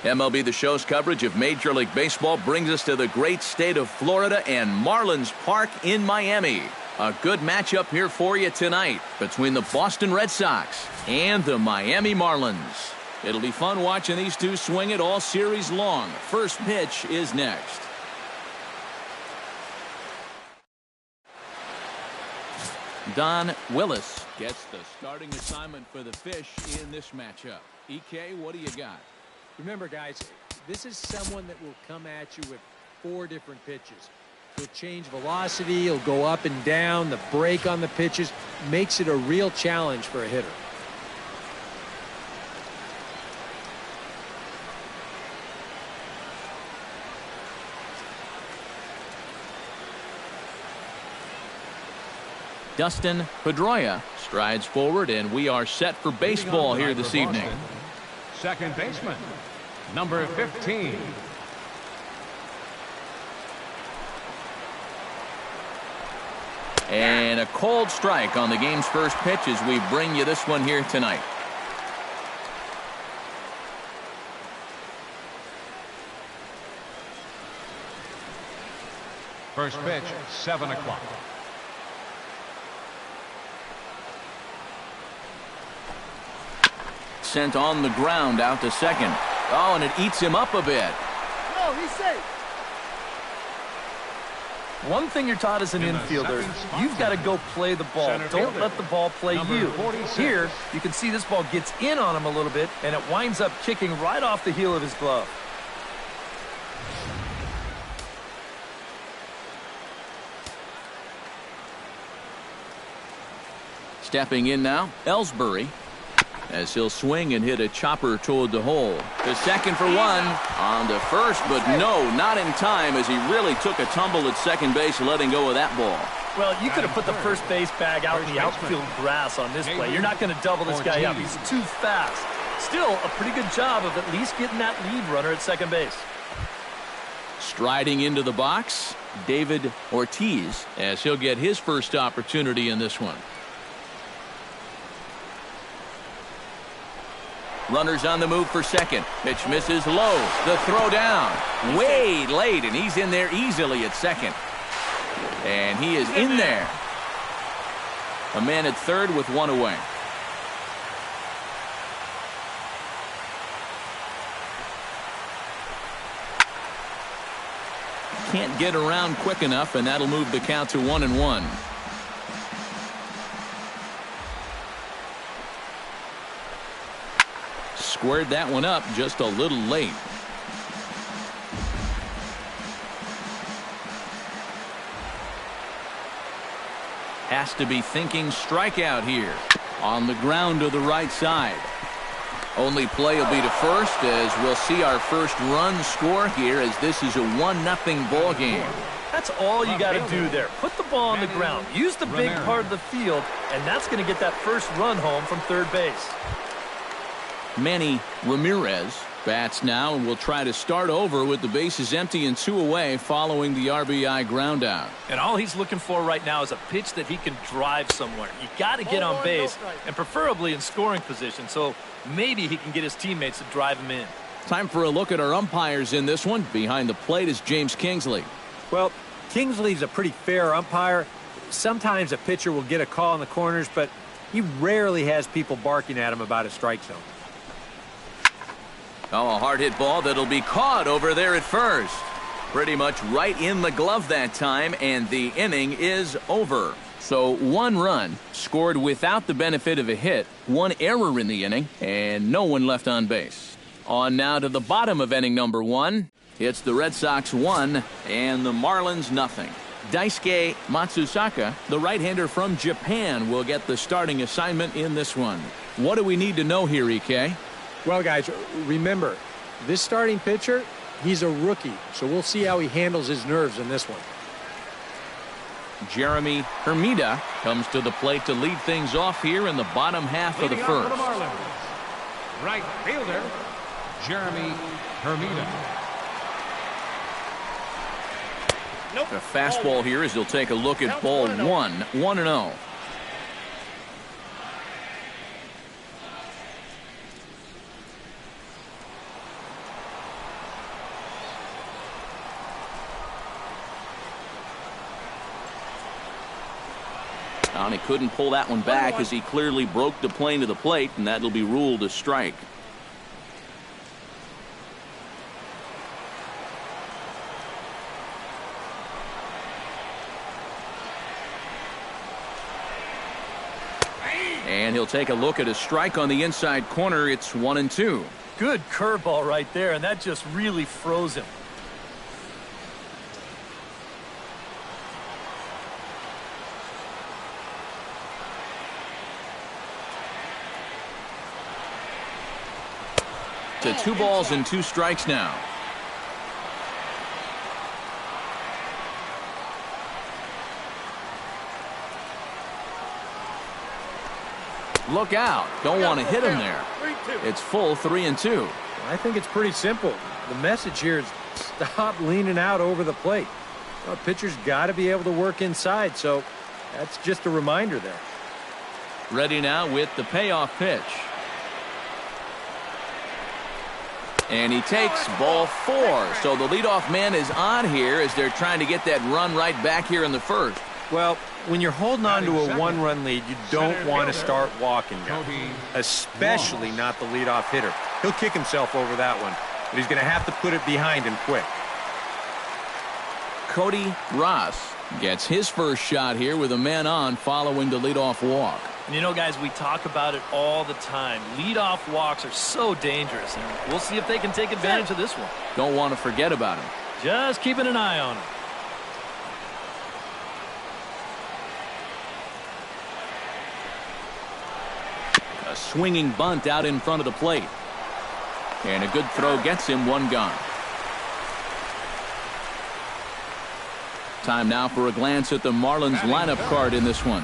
MLB The Show's coverage of Major League Baseball brings us to the great state of Florida and Marlins Park in Miami. A good matchup here for you tonight between the Boston Red Sox and the Miami Marlins. It'll be fun watching these two swing it all series long. First pitch is next. Don Willis gets the starting assignment for the Fish in this matchup. EK, what do you got? Remember, guys, this is someone that will come at you with 4 different pitches. He'll change velocity, he'll go up and down, the break on the pitches makes it a real challenge for a hitter. Dustin Pedroia strides forward, and we are set for baseball here this evening. Second baseman, number 15. And a cold strike on the game's first pitch as we bring you this one here tonight. First pitch, 7 o'clock. Sent on the ground out to second. Oh, and it eats him up a bit. No, he's safe. One thing you're taught as an infielder, you've got to go play the ball. Don't let the ball play you. Here, you can see this ball gets in on him a little bit, and it winds up kicking right off the heel of his glove. Stepping in now, Ellsbury, as he'll swing and hit a chopper toward the hole. To second for one. On to first, but no, not in time, as he really took a tumble at second base, letting go of that ball. Well, you could have put the first base bag out in the outfield grass on this play. You're not going to double this guy up. He's too fast. Still, a pretty good job of at least getting that lead runner at second base. Striding into the box, David Ortiz, as he'll get his first opportunity in this one. Runners on the move for second. Pitch misses low. The throw down. Way late, and he's in there easily at second. And he is in there. A man at third with one away. Can't get around quick enough, and that'll move the count to 1-1. Squared that one up just a little late. Has to be thinking strikeout here. On the ground to the right side. Only play will be to first, as we'll see our first run score here, as this is a 1-0 ball game. That's all you got to do there. Put the ball on the ground. Use the big part of the field, and that's going to get that first run home from third base. Manny Ramirez bats now and will try to start over with the bases empty and 2 away following the RBI ground out. And all he's looking for right now is a pitch that he can drive somewhere. You got to get on base, and preferably in scoring position, so maybe he can get his teammates to drive him in. Time for a look at our umpires in this one. Behind the plate is James Kingsley. Well, Kingsley's a pretty fair umpire. Sometimes a pitcher will get a call in the corners, but he rarely has people barking at him about a strike zone. Oh, a hard hit ball that'll be caught over there at first. Pretty much right in the glove that time, and the inning is over. So 1 run scored without the benefit of a hit, 1 error in the inning, and no one left on base. On now to the bottom of inning number 1. It's the Red Sox 1 and the Marlins nothing. Daisuke Matsusaka, the right-hander from Japan, will get the starting assignment in this one. What do we need to know here, EK? Well, guys, remember, this starting pitcher, he's a rookie, so we'll see how he handles his nerves in this one. Jeremy Hermida comes to the plate to lead things off here in the bottom half of the first. Right fielder, Jeremy Hermida. The fastball here as he'll take a look at ball 1, 1-0. And he couldn't pull that one back as he clearly broke the plane to the plate, and that'll be ruled a strike. And he'll take a look at a strike on the inside corner. It's 1-2. Good curveball right there, and that just really froze him. To 2 balls and 2 strikes now. Look out. Don't want to hit him there. It's full 3-2. I think it's pretty simple. The message here is stop leaning out over the plate. Well, pitcher's got to be able to work inside, so that's just a reminder there. Ready now with the payoff pitch. And he takes ball 4. So the leadoff man is on here as they're trying to get that run right back here in the first. Well, when you're holding on to a 1-run lead, you don't want to start walking down, especially not the leadoff hitter. He'll kick himself over that one, but he's going to have to put it behind him quick. Cody Ross gets his first shot here with a man on following the leadoff walk. And you know, guys, we talk about it all the time. Leadoff walks are so dangerous, and we'll see if they can take advantage of this one. Don't want to forget about him. Just keeping an eye on him. A swinging bunt out in front of the plate. And a good throw gets him 1 gone. Time now for a glance at the Marlins lineup card in this one.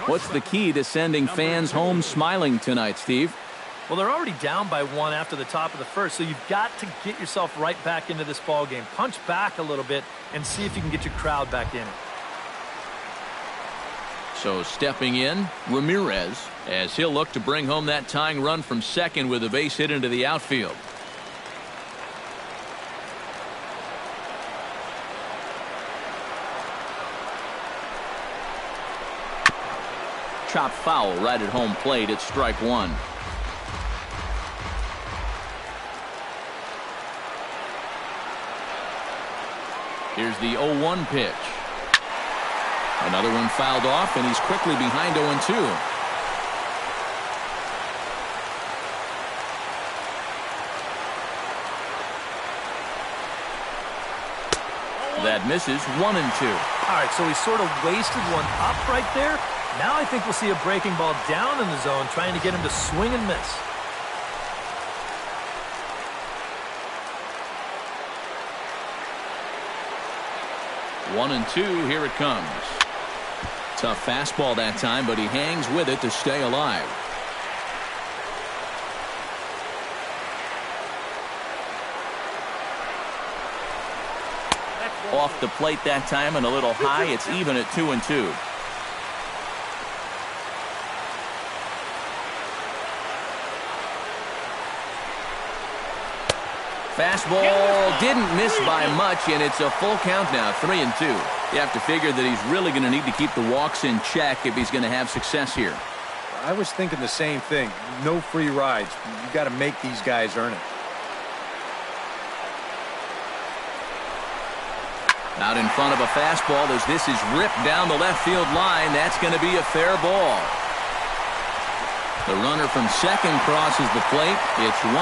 What's the key to sending fans home smiling tonight, Steve? Well, they're already down by 1 after the top of the first, so you've got to get yourself right back into this ball game. Punch back a little bit and see if you can get your crowd back in it. So stepping in, Ramirez, as he'll look to bring home that tying run from second with a base hit into the outfield. Chopped foul right at home plate. It's strike 1. Here's the 0-1 pitch. Another one fouled off, and he's quickly behind 0-2. That misses 1-2. All right, so he sort of wasted one up right there. Now I think we'll see a breaking ball down in the zone, trying to get him to swing and miss. One and 2, here it comes. Tough fastball that time, but he hangs with it to stay alive. Off the plate that time and a little high. It's even at 2-2. Fastball didn't miss by much, and it's a full count now, 3-2. You have to figure that he's really going to need to keep the walks in check if he's going to have success here. I was thinking the same thing. No free rides. You got to make these guys earn it. Out in front of a fastball as this is ripped down the left field line. That's going to be a fair ball. The runner from second crosses the plate. It's 1-1.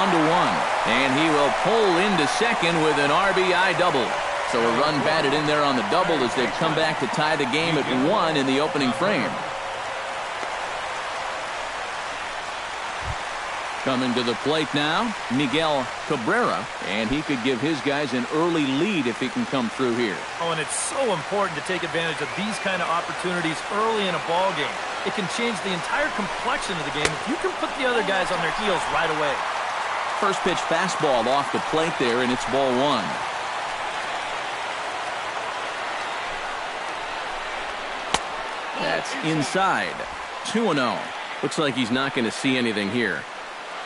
And he will pull into second with an RBI double. So a run batted in there on the double as they come back to tie the game at 1 in the opening frame. Coming to the plate now, Miguel Cabrera, and he could give his guys an early lead if he can come through here. Oh, and it's so important to take advantage of these kind of opportunities early in a ball game. It can change the entire complexion of the game if you can put the other guys on their heels right away. First pitch fastball off the plate there, and it's ball 1. That's inside. 2-0. Looks like he's not going to see anything here.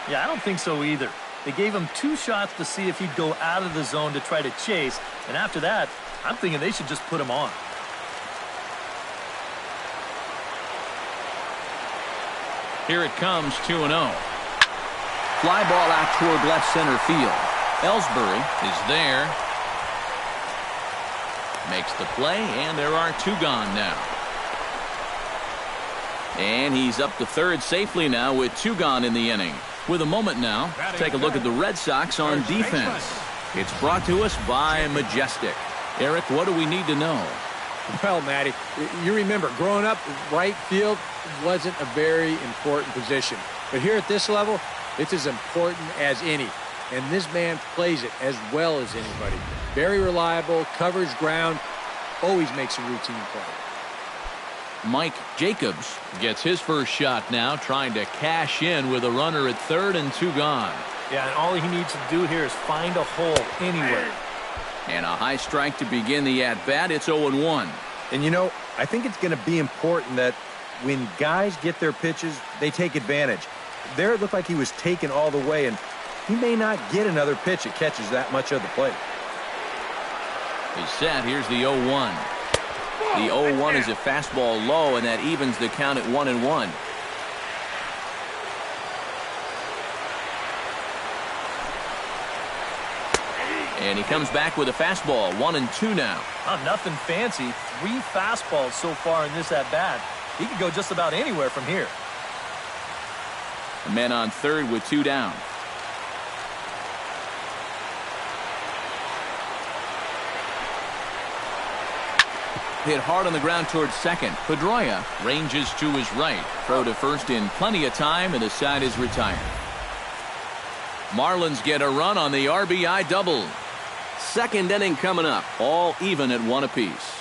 Yeah, I don't think so either. They gave him 2 shots to see if he'd go out of the zone to try to chase, and after that, I'm thinking they should just put him on. Here it comes, 2-0. Fly ball out toward left center field. Ellsbury is there. Makes the play, and there are 2 gone now. And he's up to third safely now with 2 gone in the inning. With a moment now, take a look at the Red Sox on defense. It's brought to us by Majestic. Eric, what do we need to know? Well, Matty, you remember growing up, right field wasn't a very important position. But here at this level, it's as important as any. And this man plays it as well as anybody. Very reliable, covers ground, always makes a routine play. Mike Jacobs gets his first shot now, trying to cash in with a runner at third and 2 gone. Yeah, and all he needs to do here is find a hole anywhere. And a high strike to begin the at-bat. It's 0-1. And, you know, I think it's going to be important that when guys get their pitches, they take advantage. There it looked like he was taken all the way, and he may not get another pitch that catches that much of the plate. He's set. Here's the 0-1. The 0-1 is a fastball low, and that evens the count at 1-1. And he comes back with a fastball, 1-2 now. Oh, nothing fancy. 3 fastballs so far in this at-bat. He could go just about anywhere from here. A man on third with 2 down. Hit hard on the ground towards second. Pedroia ranges to his right. Throw to first in plenty of time, and the side is retired. Marlins get a run on the RBI double. Second inning coming up, all even at 1 apiece.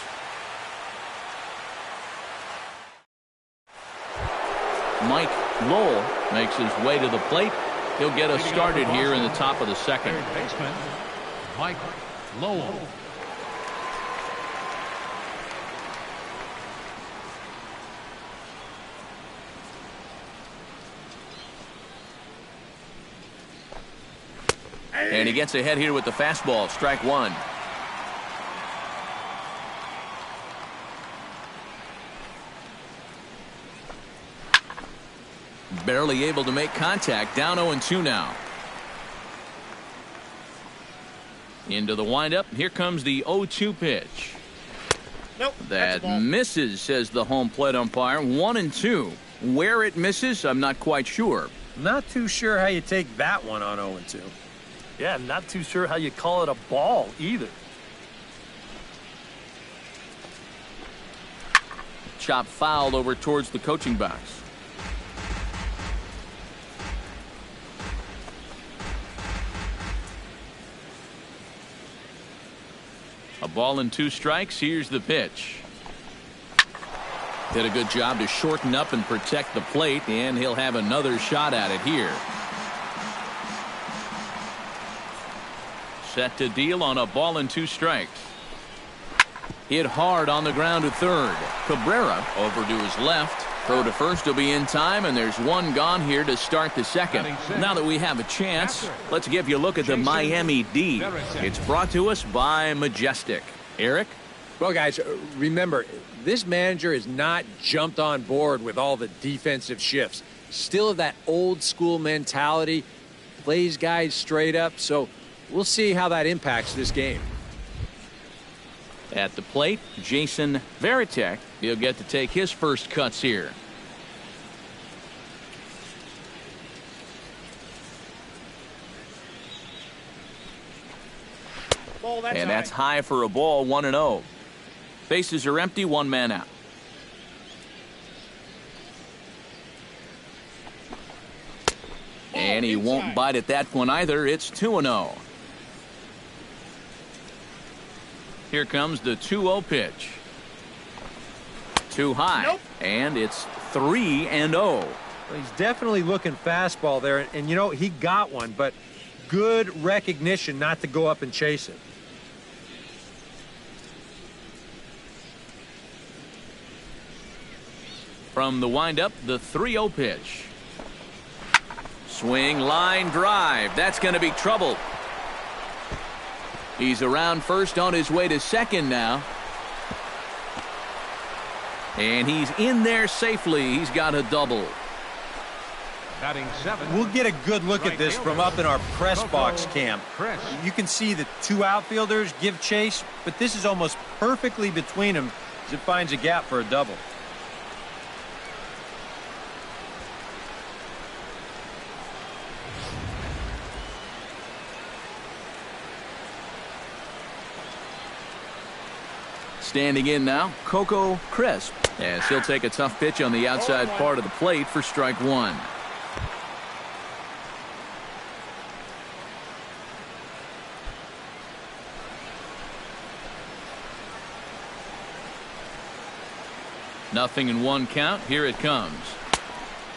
Mike Lowell makes his way to the plate. He'll get us started here in the top of the second. Third baseman, Mike Lowell. And he gets ahead here with the fastball, strike 1. Barely able to make contact, down 0-2 now. Into the windup, here comes the 0-2 pitch. Nope. That misses, says the home plate umpire. 1-2. Where it misses, I'm not quite sure. Not too sure how you take that one on 0-2. Yeah, not too sure how you call it a ball either. Chop fouled over towards the coaching box. A ball and 2 strikes. Here's the pitch. Did a good job to shorten up and protect the plate, and he'll have another shot at it here. Set to deal on a ball and 2 strikes. Hit hard on the ground to third. Cabrera over to his left. Throw to first will be in time, and there's 1 gone here to start the second. Now that we have a chance, let's give you a look at the Miami D. It's brought to us by Majestic. Eric? Well, guys, remember, this manager has not jumped on board with all the defensive shifts. Still have that old school mentality, plays guys straight up, so we'll see how that impacts this game. At the plate, Jason Varitek. He'll get to take his first cuts here. And that's high for a ball, 1-0. Bases are empty, 1 man out. And he won't bite at that one either. It's 2-0. Here comes the 2-0 pitch. Too high. And it's 3-0. Well, he's definitely looking fastball there, and you know, he got one, but good recognition not to go up and chase it. From the windup, the 3-0 pitch. Swing, line, drive. That's going to be trouble. He's around first, on his way to second now. And he's in there safely. He's got a double. Batting 7. We'll get a good look at this from up in our press box cam. You can see the two outfielders give chase, but this is almost perfectly between them as it finds a gap for a double. Standing in now, Coco Crisp, as he'll take a tough pitch on the outside part of the plate for strike one. Nothing in one count. Here it comes.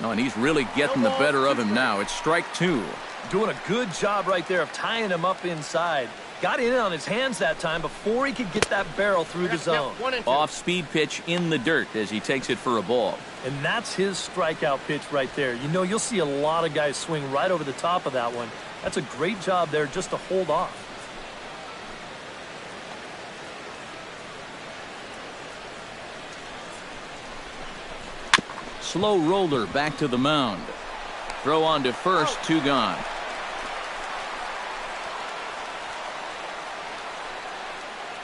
Oh, and he's really getting the better of him now. It's strike two. Doing a good job right there of tying him up inside. Got in on his hands that time before he could get that barrel through the zone. Off-speed pitch in the dirt as he takes it for a ball. And that's his strikeout pitch right there. You know, you'll see a lot of guys swing right over the top of that one. That's a great job there just to hold off. Slow roller back to the mound. Throw on to first, two gone.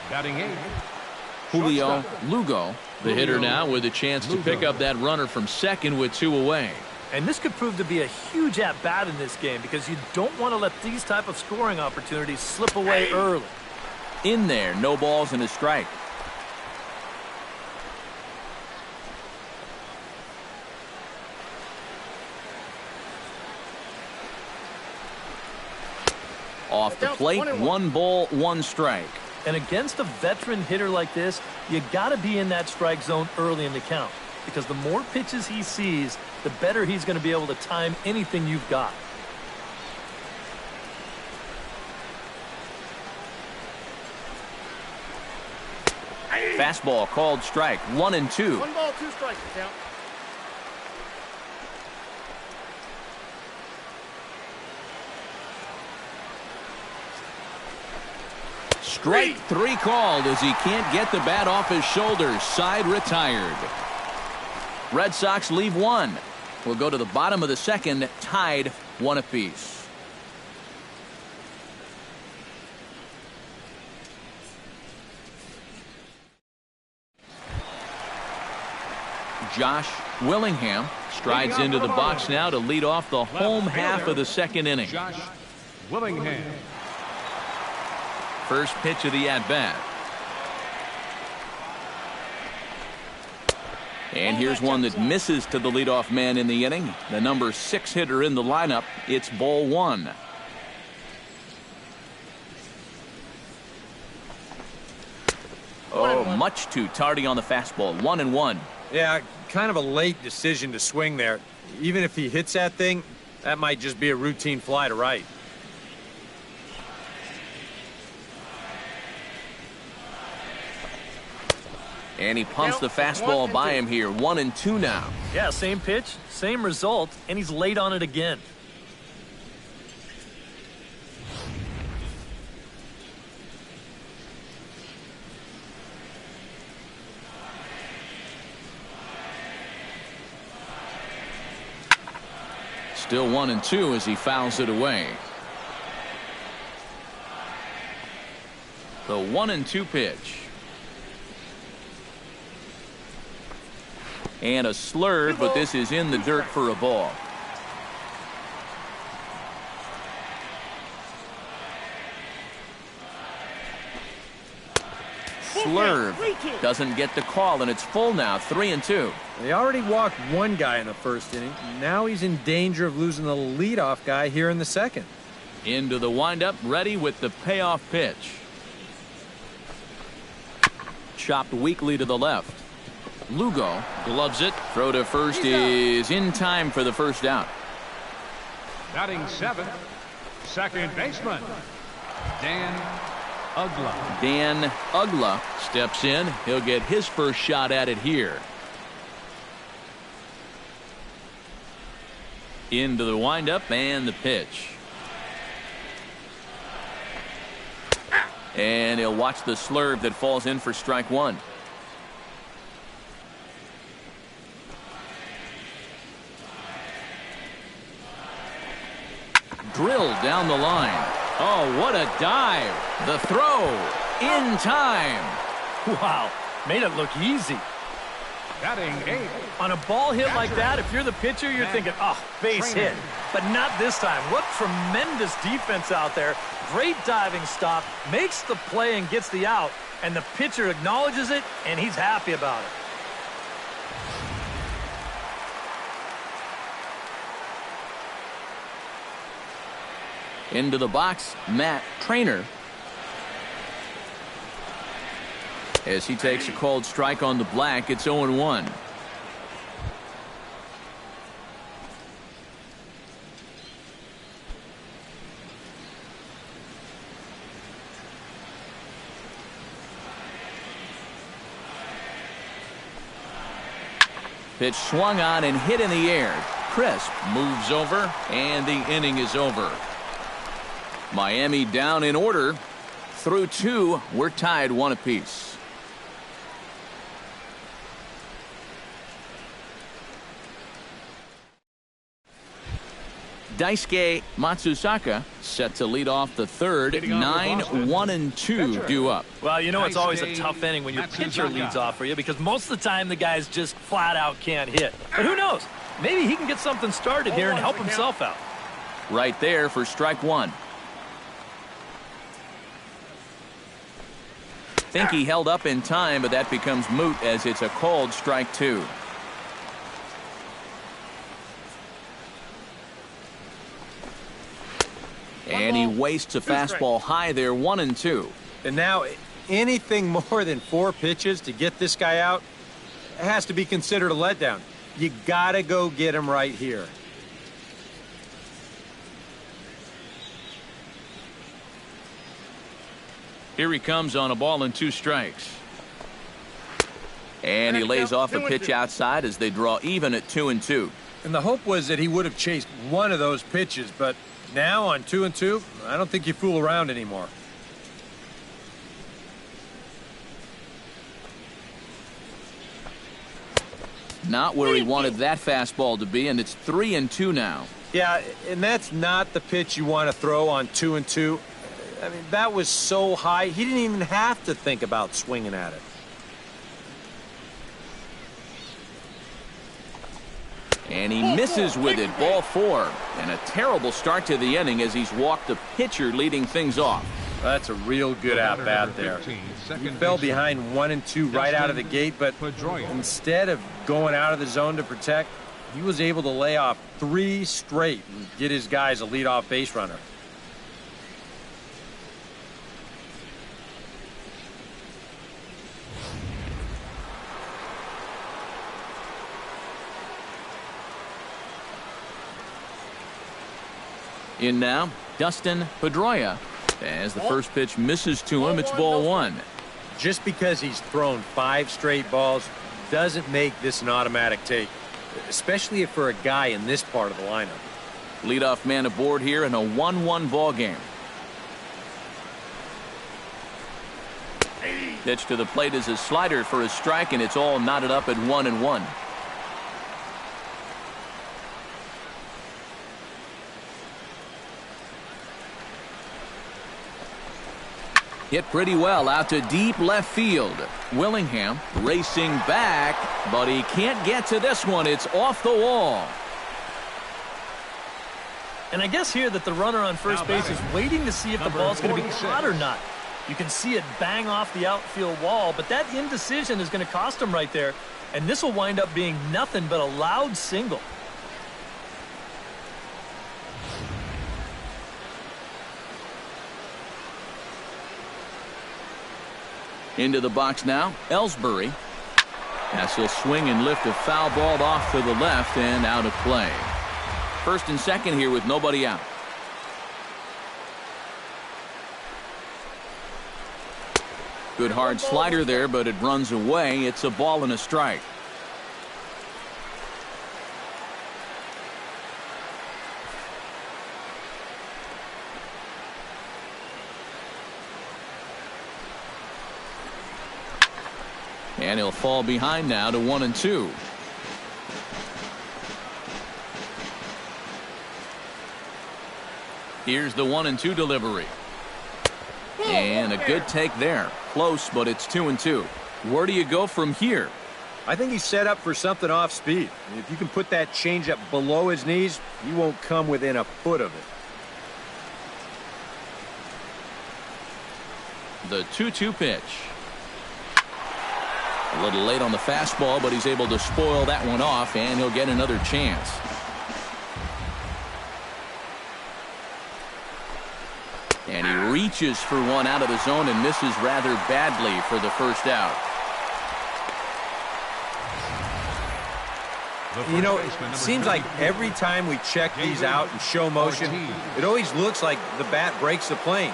Batting 8. Julio Lugo, the hitter now with a chance to pick up that runner from second with two away. And this could prove to be a huge at-bat in this game because you don't want to let these type of scoring opportunities slip away early. In there, no balls and a strike. Off the plate, 1 ball, 1 strike. And against a veteran hitter like this, you got to be in that strike zone early in the count because the more pitches he sees, the better he's going to be able to time anything you've got. Fastball called strike, 1-2. 1 ball, 2 strikes, count. Strike 3 called as he can't get the bat off his shoulders. Side retired. Red Sox leave 1. We'll go to the bottom of the second, tied 1 apiece. Josh Willingham strides into the box now to lead off the home half of the second inning. Josh Willingham. First pitch of the at-bat. And here's one that misses to the leadoff man in the inning. The number 6 hitter in the lineup. It's ball 1. Oh, much too tardy on the fastball. 1-1. Yeah, kind of a late decision to swing there. Even if he hits that thing, that might just be a routine fly to right. And he pumps the fastball by him here. 1-2 now. Yeah, same pitch, same result, and he's late on it again. Still 1-2 as he fouls it away. The 1-2 pitch. And a slurve, but this is in the dirt for a ball. Slurve doesn't get the call, and it's full now. 3-2. They already walked one guy in the first inning. Now he's in danger of losing the leadoff guy here in the second. Into the windup, ready with the payoff pitch. Chopped weakly to the left. Lugo gloves it. Throw to first is in time for the first out. Batting 7. Second baseman Dan Uggla. Dan Uggla steps in. He'll get his first shot at it here. Into the windup and the pitch. And he'll watch the slurve that falls in for strike 1. drilled down the line. Oh, what a dive. The throw in time. Wow, made it look easy. Batting 8. On a ball hit like that, if you're the pitcher, you're thinking, oh, base hit. But not this time. What tremendous defense out there. Great diving stop, makes the play and gets the out, and the pitcher acknowledges it, and he's happy about it. Into the box, Matt Trainer. As he takes a called strike on the black, it's 0-1. Pitch swung on and hit in the air. Crisp moves over, and the inning is over. Miami down in order. Through 2, we're tied 1 apiece. Daisuke Matsusaka set to lead off the third. 9-1-2 due up. Well, you know it's always a tough inning when your pitcher leads off for you because most of the time the guys just flat out can't hit. But who knows? Maybe he can get something started here and help himself out. Right there for strike 1. Think he held up in time, but that becomes moot as it's a called strike 2. And he wastes a fastball high there, 1-2. And now anything more than 4 pitches to get this guy out has to be considered a letdown. You gotta go get him right here. Here he comes on a ball and 2 strikes. And he lays off a pitch outside as they draw even at 2-2. And the hope was that he would have chased one of those pitches, but now on 2-2, I don't think you fool around anymore. Not where he wanted that fastball to be, and it's 3-2 now. Yeah, and that's not the pitch you want to throw on 2-2. I mean, that was so high, he didn't even have to think about swinging at it. And he misses with it, ball 4. And a terrible start to the inning as he's walked the pitcher leading things off. That's a real good at-bat there. He fell behind 1-2 right out of the gate, but instead of going out of the zone to protect, he was able to lay off 3 straight and get his guys a leadoff base runner. In now, Dustin Pedroia. As the first pitch misses to him, it's ball 1. Just because he's thrown 5 straight balls doesn't make this an automatic take, especially if for a guy in this part of the lineup. Leadoff man aboard here in a 1-1 ball game. Pitch to the plate is a slider for a strike, and it's all knotted up at 1-1. Hit pretty well out to deep left field. Willingham racing back, but he can't get to this one. It's off the wall. And I guess here that the runner on first base is waiting to see if the ball's going to be caught or not. You can see it bang off the outfield wall, but that indecision is going to cost him right there. And this will wind up being nothing but a loud single. Into the box now, Ellsbury. As he'll swing and lift a foul ball off to the left and out of play. First and second here with nobody out. Good hard slider there, but it runs away. It's a ball and a strike. And he'll fall behind now to 1-2. Here's the 1-2 delivery. And a good take there. Close, but it's 2-2. Where do you go from here? I think he's set up for something off speed. If you can put that changeup below his knees, he won't come within a foot of it. The 2-2 pitch. A little late on the fastball, but he's able to spoil that one off, and he'll get another chance. And he reaches for one out of the zone and misses rather badly for the first out. You know, it seems like every time we check these out in show motion, it always looks like the bat breaks the plane.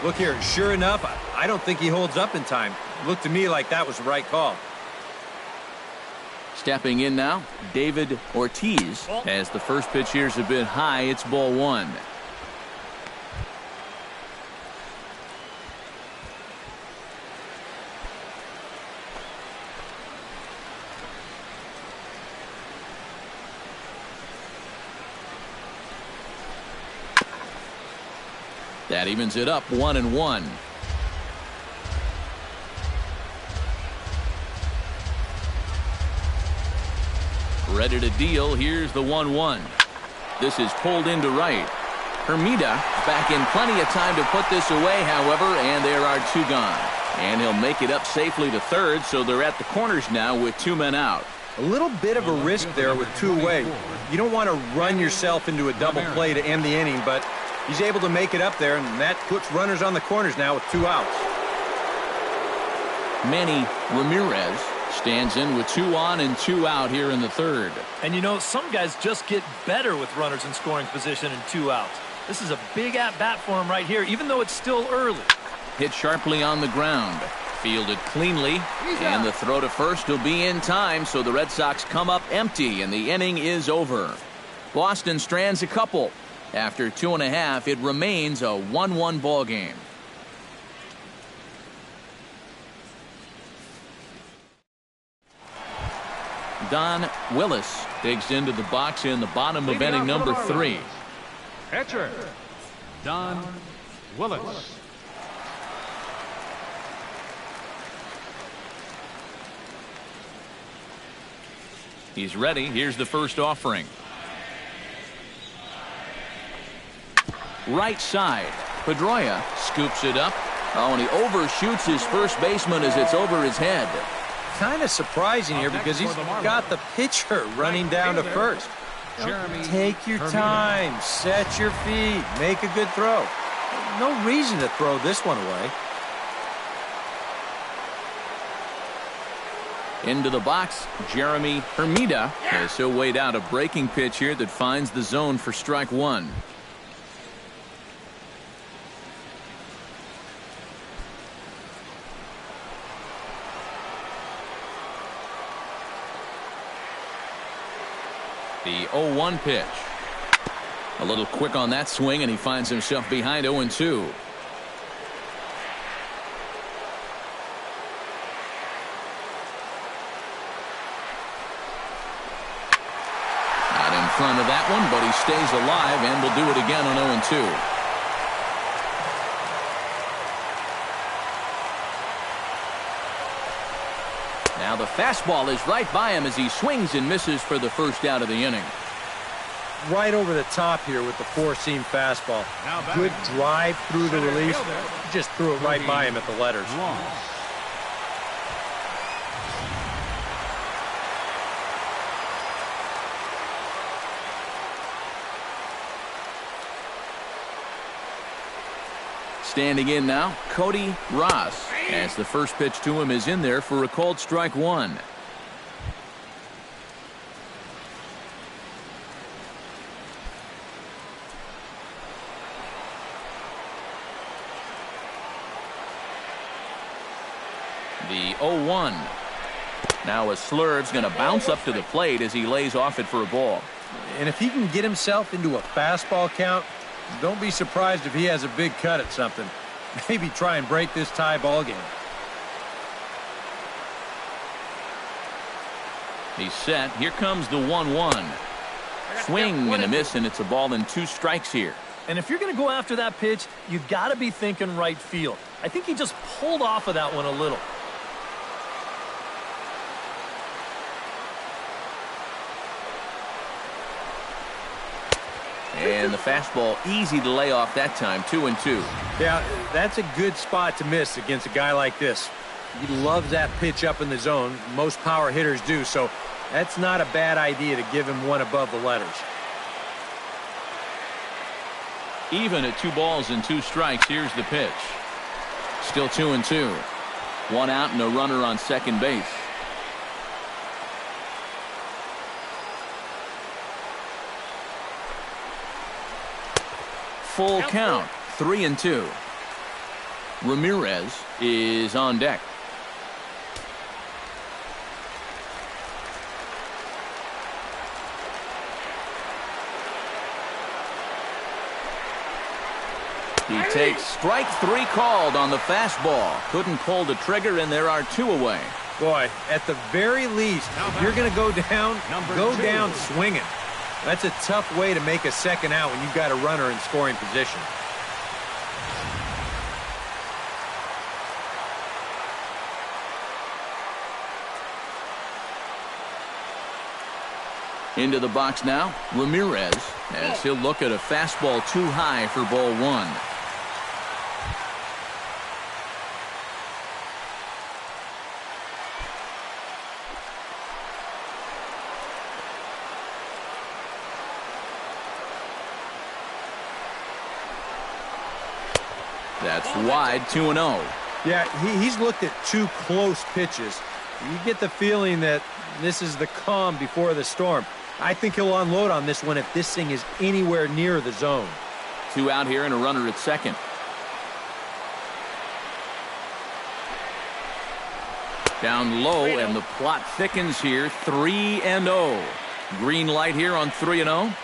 Look here, sure enough, I don't think he holds up in time. Looked to me like that was the right call. Stepping in now, David Ortiz. As the first pitch here's a bit high, it's ball one. That evens it up 1-1. Ready to deal. Here's the 1-1. This is pulled into right. Hermida back in plenty of time to put this away, however, and there are two gone. And he'll make it up safely to third, so they're at the corners now with two men out. A little bit of a risk there with two away. You don't want to run yourself into a double play to end the inning, but he's able to make it up there, and that puts runners on the corners now with two outs. Manny Ramirez stands in with 2 on and 2 out here in the third. And you know, some guys just get better with runners in scoring position and 2 outs. This is a big at-bat for him right here, even though it's still early. Hit sharply on the ground. Fielded cleanly, and the throw to first will be in time, so the Red Sox come up empty, and the inning is over. Boston strands a couple. After 2.5, it remains a 1-1 ball game. Don Willis digs into the box in the bottom of inning number 3. Catcher, Don Willis. He's ready. Here's the first offering. Right side. Pedroia scoops it up. Oh, and he overshoots his first baseman as it's over his head. Kind of surprising here because he's got the pitcher running down to first. Take your time, set your feet, make a good throw. No reason to throw this one away. Into the box, Jeremy Hermida as he'll wait out a breaking pitch here that finds the zone for strike one. The 0-1 pitch. A little quick on that swing, and he finds himself behind 0-2. Not in front of that one, but he stays alive and will do it again on 0-2. Now the fastball is right by him as he swings and misses for the first out of the inning. Right over the top here with the four-seam fastball. Good drive through the release. Just threw it right by him at the letters. Standing in now, Cody Ross, as the first pitch to him is in there for a called strike one. The 0-1. Now a slurve's going to bounce up to the plate as he lays off it for a ball. And if he can get himself into a fastball count, don't be surprised if he has a big cut at something. Maybe try and break this tie ball game. He's set. Here comes the 1-1. Swing and a miss, and it's a ball and 2 strikes here. And if you're going to go after that pitch, you've got to be thinking right field. I think he just pulled off of that one a little. And the fastball easy to lay off that time, 2-2. Yeah, that's a good spot to miss against a guy like this. He loves that pitch up in the zone. Most power hitters do, so that's not a bad idea to give him one above the letters. Even at 2 balls and 2 strikes, here's the pitch. Still 2-2. 1 out and a runner on second base. Full count, 3-2. Ramirez is on deck. He takes strike 3 called on the fastball. Couldn't pull the trigger, and there are 2 away. Boy, at the very least, if you're going to go down swinging. That's a tough way to make a second out when you've got a runner in scoring position. Into the box now, Ramirez, as he'll look at a fastball too high for ball 1. That's wide, 2-0. Yeah, he's looked at 2 close pitches. You get the feeling that this is the calm before the storm. I think he'll unload on this one if this thing is anywhere near the zone. 2 out here and a runner at second. Down low, and the plot thickens here, 3-0. Green light here on 3-0.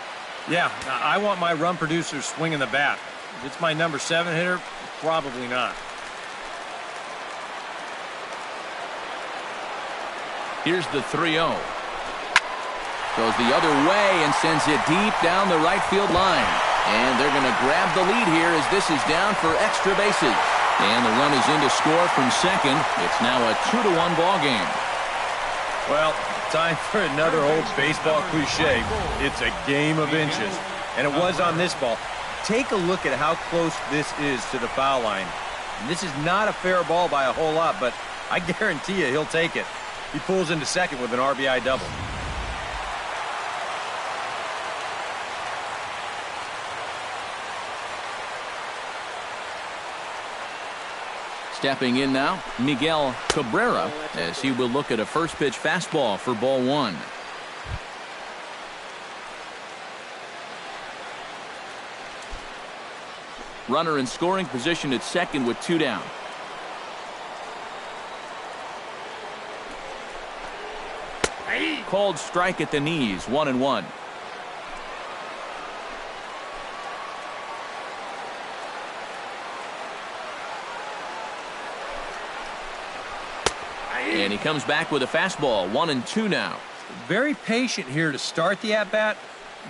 Yeah, I want my run producer swinging the bat. If it's my number 7 hitter, probably not. Here's the 3-0. Goes the other way and sends it deep down the right field line. And they're going to grab the lead here as this is down for extra bases. And the run is in to score from second. It's now a 2-1 ball game. Well, time for another old baseball cliche. It's a game of inches. And it was on this ball. Take a look at how close this is to the foul line. And this is not a fair ball by a whole lot, but I guarantee you he'll take it. He pulls into second with an RBI double. Stepping in now, Miguel Cabrera, as he will look at a first pitch fastball for ball 1. Runner in scoring position at second with 2 down. Called strike at the knees, 1-1. And he comes back with a fastball, 1-2 now. Very patient here to start the at-bat.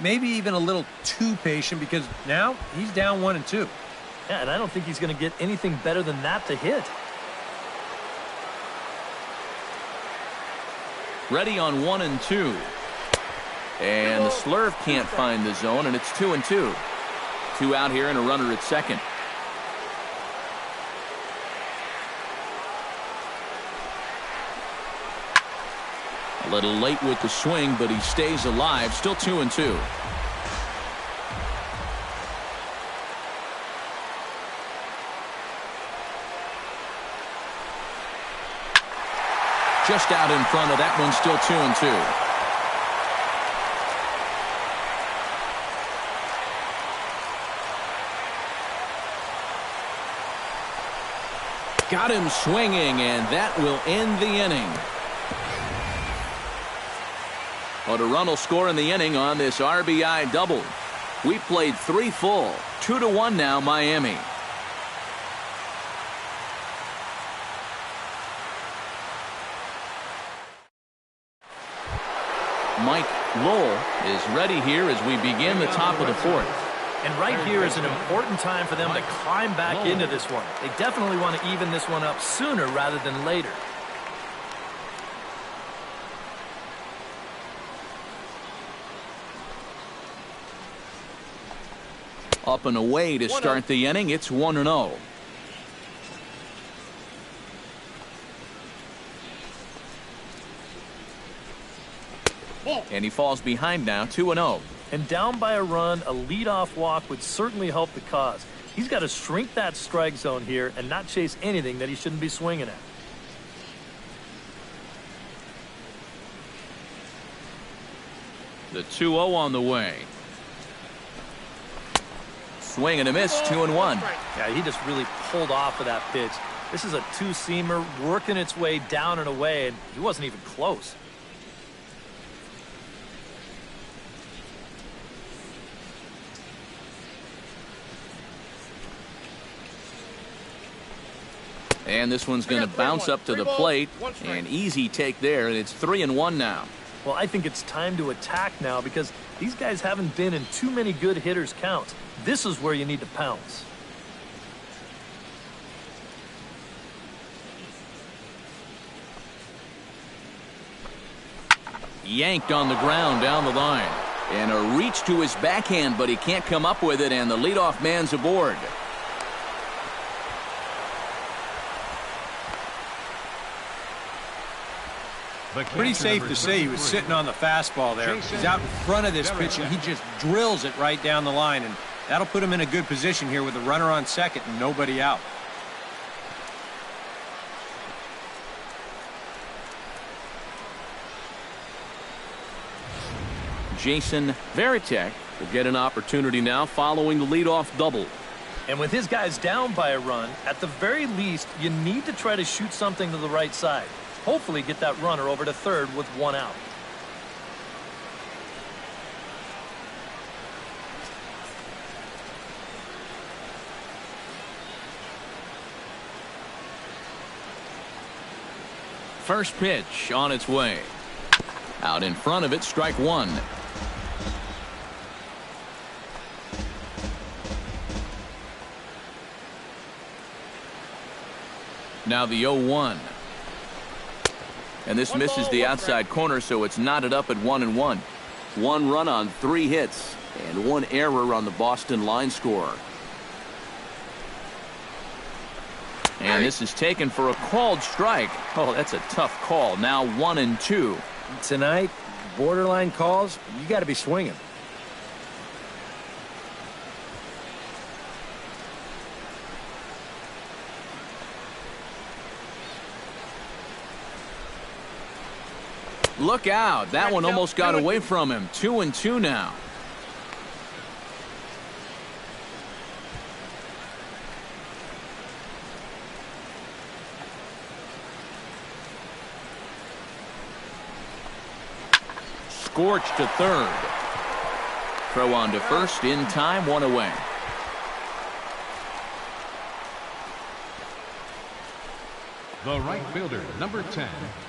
Maybe even a little too patient because now he's down 1-2. Yeah, and I don't think he's going to get anything better than that to hit. Ready on 1-2. And the slurve can't find the zone, and it's 2-2. 2 out here and a runner at second. A little late with the swing, but he stays alive. Still 2-2. Just out in front of that one, still 2-2. Got him swinging, and that will end the inning. But a run will score in the inning on this RBI double. We played 3 full. 2-1 now, Miami. Mike Lowell is ready here as we begin the top of the fourth. And right here is an important time for them to climb back into this one. They definitely want to even this one up sooner rather than later. Up and away to start the inning. It's 1-0. And he falls behind now, 2-0. And down by a run, a leadoff walk would certainly help the cause. He's got to shrink that strike zone here and not chase anything that he shouldn't be swinging at. The 2-0 on the way. Swing and a miss, 2-1. Yeah, he just really pulled off of that pitch. This is a two-seamer working its way down and away, and he wasn't even close. And this one's going to bounce up to the plate. An easy take there, and it's 3-1 now. Well, I think it's time to attack now because these guys haven't been in too many good hitters' counts. This is where you need to pounce. Yanked on the ground down the line. And a reach to his backhand, but he can't come up with it, and the leadoff man's aboard. Pretty safe to say he was sitting on the fastball there. He's out in front of this pitch, and he just drills it right down the line, and that'll put him in a good position here with a runner on second and nobody out. Jason Varitek will get an opportunity now following the leadoff double. And with his guys down by a run, at the very least, you need to try to shoot something to the right side. Hopefully get that runner over to third with one out. First pitch on its way. Out in front of it, strike one. Now the 0-1. And this misses the outside corner, so it's knotted up at 1-1. One run on 3 hits and 1 error on the Boston line score. And this is taken for a called strike. Oh, that's a tough call. Now 1-2. Tonight, borderline calls, you got to be swinging. Look out. That one almost got away from him. 2-2 now. Scorched to third. Throw on to first in time, 1 away. The right fielder, number 10.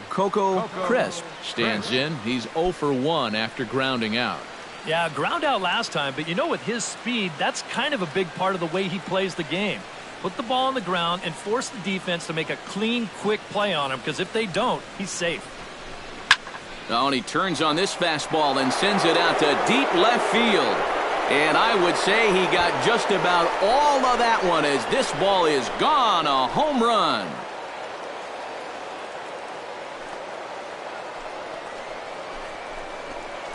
Coco Crisp stands in. He's 0 for 1 after grounding out. Yeah, ground out last time, but you know, with his speed, that's kind of a big part of the way he plays the game. Put the ball on the ground and force the defense to make a clean, quick play on him, because if they don't, he's safe. Oh, and he turns on this fastball and sends it out to deep left field. And I would say he got just about all of that one as this ball is gone. A home run.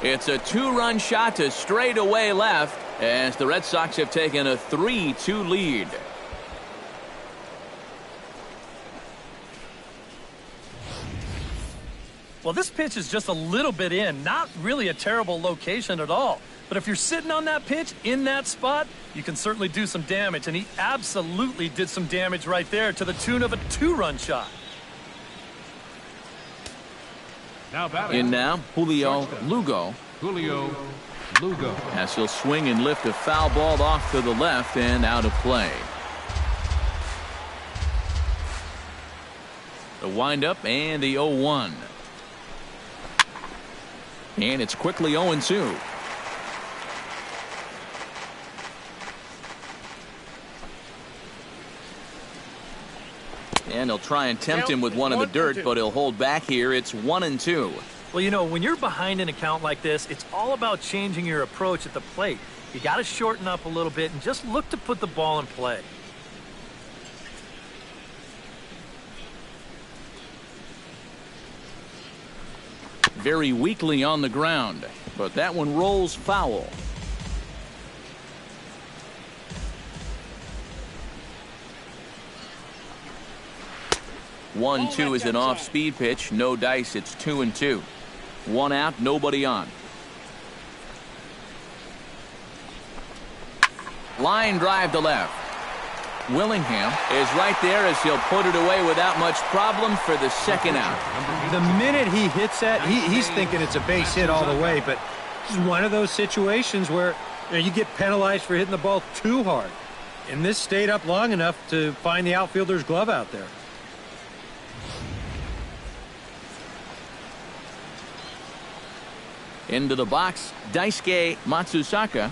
It's a 2-run shot to straightaway left as the Red Sox have taken a 3-2 lead. Well, this pitch is just a little bit in, not really a terrible location at all. But if you're sitting on that pitch in that spot, you can certainly do some damage. And he absolutely did some damage right there to the tune of a 2-run shot. In now, Julio Lugo. Julio Lugo. As he'll swing and lift a foul ball off to the left and out of play. The windup and the 0-1. And it's quickly 0-2. And he'll try and tempt him with one in the dirt, but he'll hold back here. It's 1-2. Well, you know, when you're behind an account like this, it's all about changing your approach at the plate. You got to shorten up a little bit and just look to put the ball in play. Very weakly on the ground, but that one rolls foul. 1-2 is an off-speed pitch. No dice. It's 2-2. One out, nobody on. Line drive to left. Willingham is right there as he'll put it away without much problem for the second out. The minute he hits that, he's thinking it's a base hit all the way, but this is one of those situations where you get penalized for hitting the ball too hard. And this stayed up long enough to find the outfielder's glove out there. Into the box, Daisuke Matsusaka,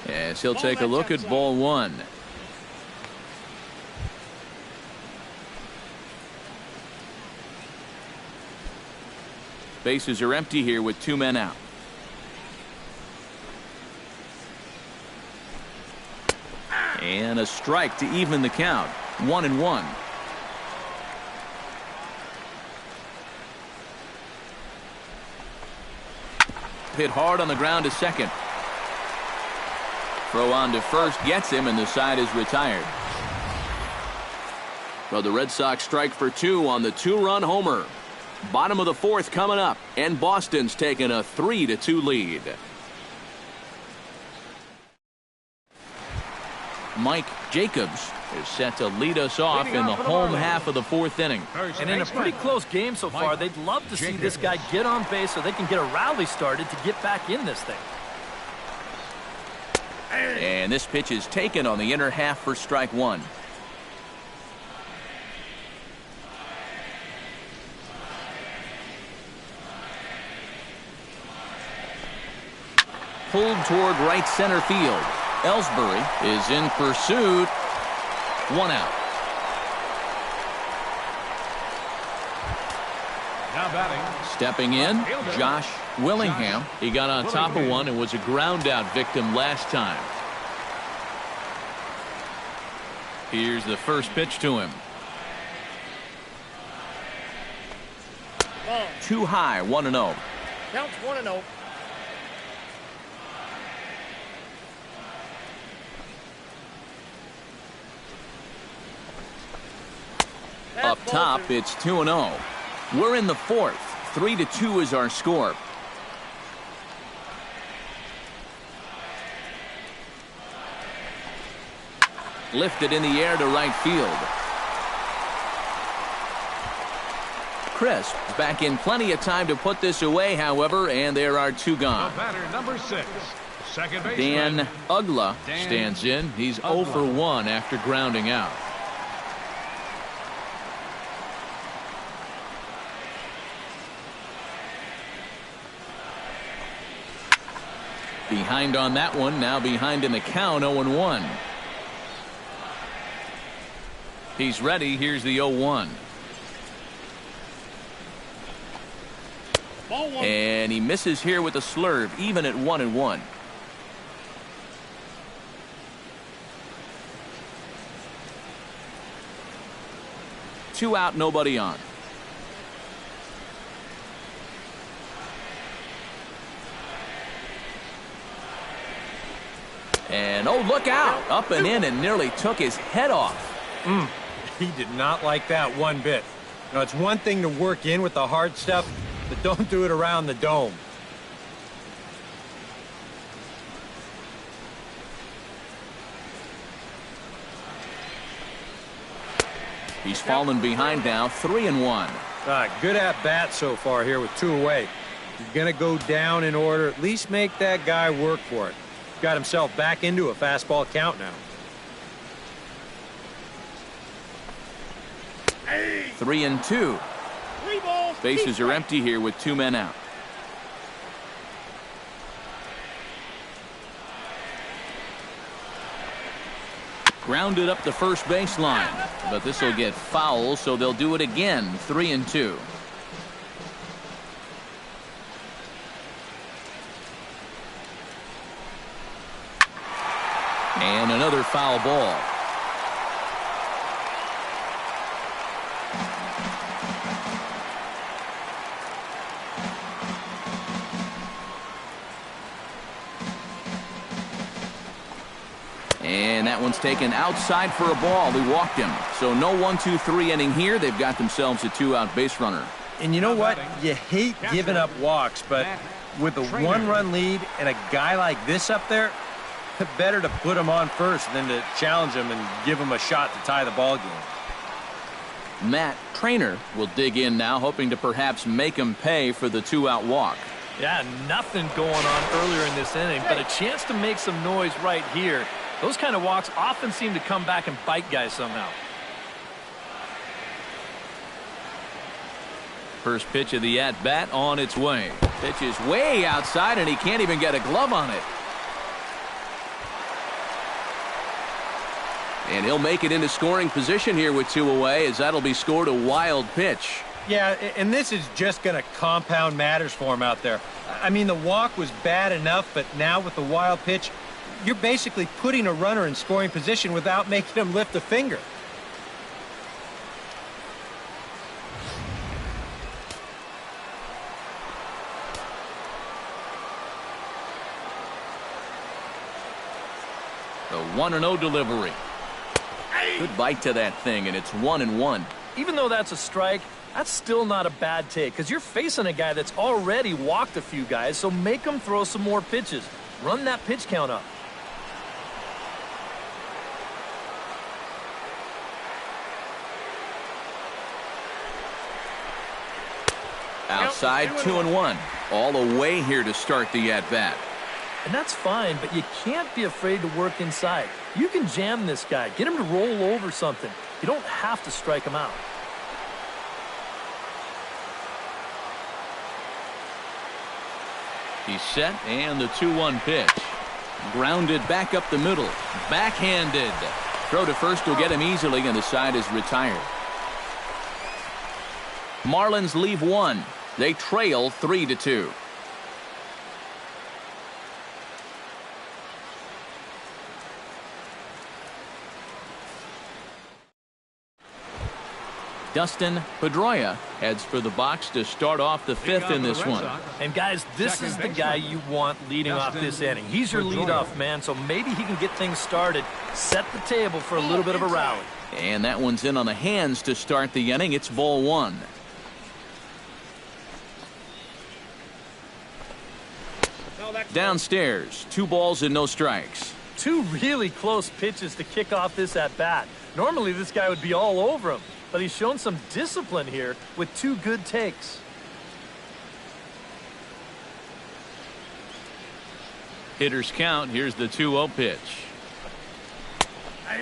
as he'll take a look at ball one. Bases are empty here with two men out. And a strike to even the count. 1-1. Hit hard on the ground to second. Throw on to first gets him, and the side is retired. Well, the Red Sox strike for two on the two-run homer. Bottom of the fourth coming up, and Boston's taking a 3-2 lead. Mike Jacobs is set to lead us off in the home half of the fourth inning. And in a pretty close game so far, they'd love to see this guy get on base so they can get a rally started to get back in this thing. And this pitch is taken on the inner half for strike one. Pulled toward right center field. Ellsbury is in pursuit. One out. Now batting. Stepping in, Josh Willingham. He got on top of one and was a ground out victim last time. Here's the first pitch to him. Too high, 1-0. Counts 1-0. Up top, it's 2-0. We're in the fourth. 3-2 is our score. Lifted in the air to right field. Crisp back in plenty of time to put this away, however, and there are two gone. Batter number 6. Second baseman Dan Ugla stands in. He's 0 for 1 after grounding out. Behind on that one, now behind in the count, 0-1. He's ready. Here's the 0-1. And he misses here with a slurve, even at 1-1. Two out, nobody on. And oh, look out! Up and in and nearly took his head off. He did not like that one bit. It's one thing to work in with the hard stuff, but don't do it around the dome. He's fallen behind now, 3-1. Good at bat so far here with two away. You're going to go down in order. At least make that guy work for it. Got himself back into a fastball count now. 3-2. Bases are empty here with two men out. Grounded up the first baseline, but this will get foul, so they'll do it again. 3-2. And another foul ball. And that one's taken outside for a ball. He walked him. So no 1-2-3 inning here. They've got themselves a two-out base runner. And you know what? You hate giving up walks, but with a one-run lead and a guy like this up there, better to put him on first than to challenge him and give him a shot to tie the ball game. Matt Trainer will dig in now, hoping to perhaps make him pay for the two-out walk. Yeah, nothing going on earlier in this inning, but a chance to make some noise right here. Those kind of walks often seem to come back and bite guys somehow. First pitch of the at-bat on its way. Pitch is way outside, and he can't even get a glove on it. And he'll make it into scoring position here with two away, as that'll be scored a wild pitch. Yeah, and this is just going to compound matters for him out there. I mean, the walk was bad enough, but now with the wild pitch, you're basically putting a runner in scoring position without making him lift a finger. The 1-0 delivery. Good bite to that thing, and it's 1-1. Even though that's a strike, that's still not a bad take, because you're facing a guy that's already walked a few guys, so make him throw some more pitches. Run that pitch count up. Outside, 2-1. All the way here to start the at-bat. And that's fine, but you can't be afraid to work inside. You can jam this guy. Get him to roll over something. You don't have to strike him out. He's set, and the 2-1 pitch. Grounded back up the middle. Backhanded. Throw to first will get him easily, and the side is retired. Marlins leave one. They trail 3-2. Dustin Pedroia heads for the box to start off the fifth in this one. And guys, this is the guy you want leading off this inning. He's your leadoff man, so maybe he can get things started, set the table for a little bit of a rally. And that one's in on the hands to start the inning. It's ball one. Downstairs, 2 balls and no strikes. 2 really close pitches to kick off this at-bat. Normally this guy would be all over him, but he's shown some discipline here with 2 good takes. Hitters count. Here's the 2-0 pitch.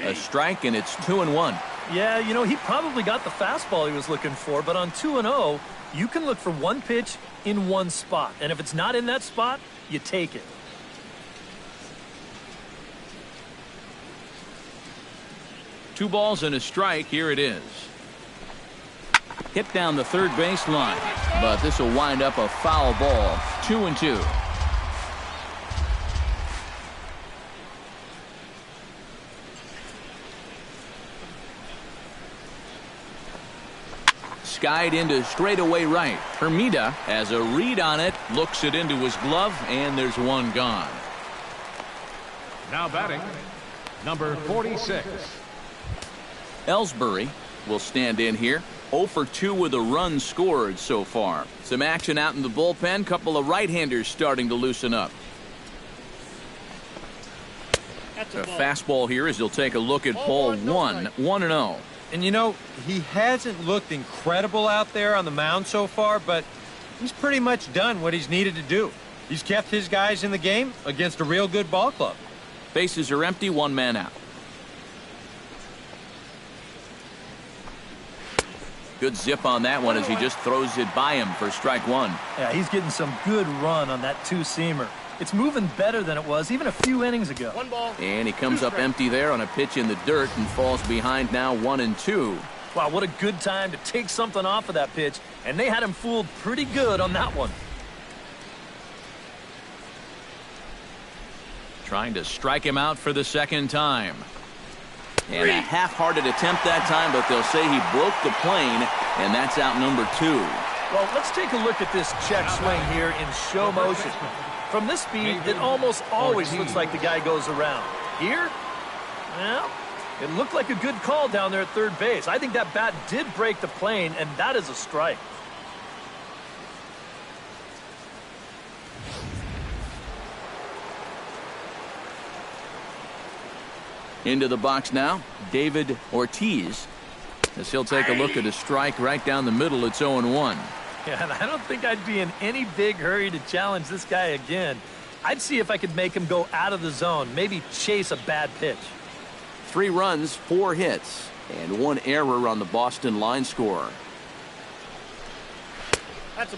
A strike, and it's 2-1. Yeah, you know, he probably got the fastball he was looking for, but on 2-0, you can look for one pitch in one spot. And if it's not in that spot, you take it. Two balls and a strike. Here it is. Hit down the third baseline, but this will wind up a foul ball. 2-2. Skied into straightaway right. Hermida has a read on it, looks it into his glove, and there's one gone. Now batting, number 46. Ellsbury will stand in here. 0 for 2 with a run scored so far. Some action out in the bullpen. Couple of right-handers starting to loosen up. A fastball here as he'll take a look at ball 1. 1-0. And you know, he hasn't looked incredible out there on the mound so far, but he's pretty much done what he's needed to do. He's kept his guys in the game against a real good ball club. Bases are empty, 1 man out. Good zip on that one as he just throws it by him for strike 1. Yeah, he's getting some good run on that 2-seamer. It's moving better than it was even a few innings ago. One ball. And he comes up empty there on a pitch in the dirt and falls behind now 1-2. Wow, what a good time to take something off of that pitch, and they had him fooled pretty good on that one. Trying to strike him out for the second time. And a half-hearted attempt that time, but they'll say he broke the plane, and that's out number 2. Well, let's take a look at this check swing here in show motion. From this speed, it almost always looks like the guy goes around. Here, well, it looked like a good call down there at third base. I think that bat did break the plane, and that is a strike. Into the box now, David Ortiz, as he'll take a look at a strike right down the middle. It's 0-1. Yeah, and I don't think I'd be in any big hurry to challenge this guy again. I'd see if I could make him go out of the zone, maybe chase a bad pitch. 3 runs, 4 hits, and 1 error on the Boston line score.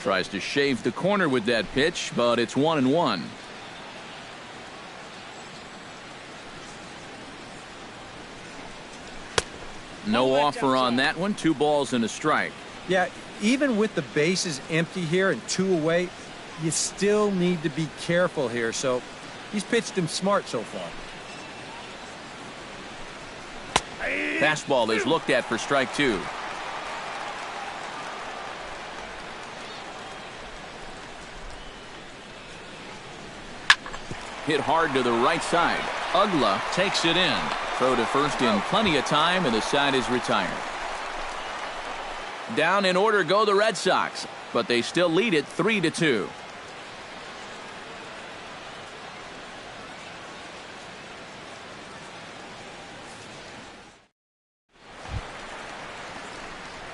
Tries to shave the corner with that pitch, but it's 1-1. No offer on that one. 2 balls and a strike. Yeah, even with the bases empty here and 2 away, you still need to be careful here. So he's pitched him smart so far. Fastball is looked at for strike 2. Hit hard to the right side. Ugla takes it in. Throw to first in plenty of time, and the side is retired. Down in order go the Red Sox, but they still lead it 3-2.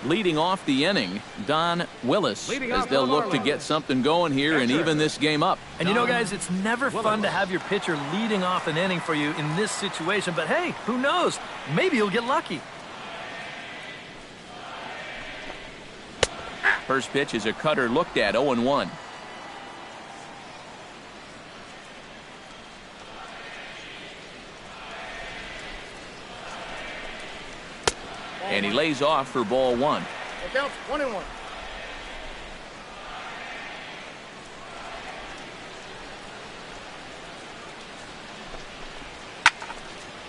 Leading off the inning, Don Willis, as they'll look to get something going here and even this game up. And you know, guys, it's never fun to have your pitcher leading off an inning for you in this situation, but hey, who knows? Maybe you'll get lucky. First pitch is a cutter looked at, 0-1. And he lays off for ball 1. It counts 1-1.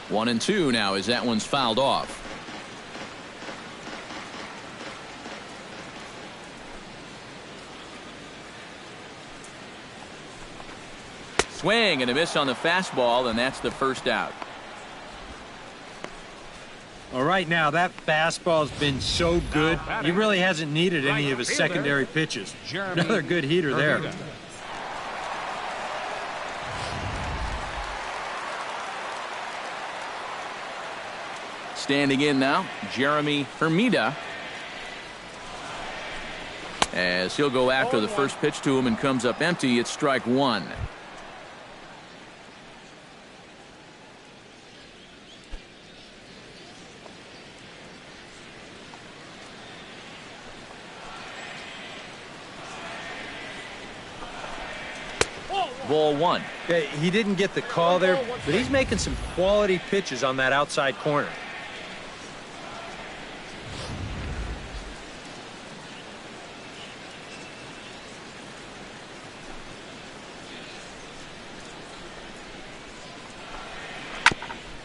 One and 2 now as that one's fouled off. Swing and a miss on the fastball, and that's the first out. All right, now that fastball's been so good, he really hasn't needed any of his secondary pitches. Another good heater there. Standing in now, Jeremy Hermida, as he'll go after the first pitch to him and comes up empty. It's strike 1. Ball 1. Yeah, he didn't get the call there, but he's making some quality pitches on that outside corner.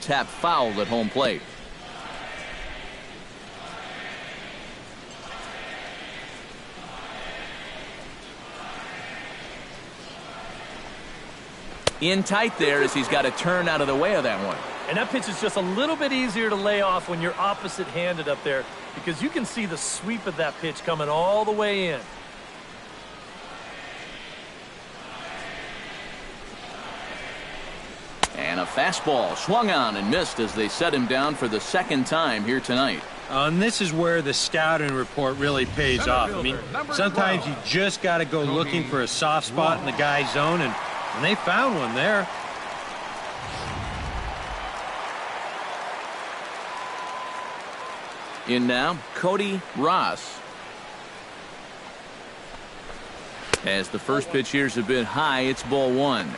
Tap fouled at home plate. In tight there as he's got to turn out of the way of that one. And that pitch is just a little bit easier to lay off when you're opposite-handed up there, because you can see the sweep of that pitch coming all the way in. And a fastball swung on and missed as they set him down for the second time here tonight. And this is where the scouting report really pays off. I mean, sometimes you just got to go looking for a soft spot in the guy's zone, and they found one there. In now, Cody Ross. As the first pitch here's a bit high, it's ball one.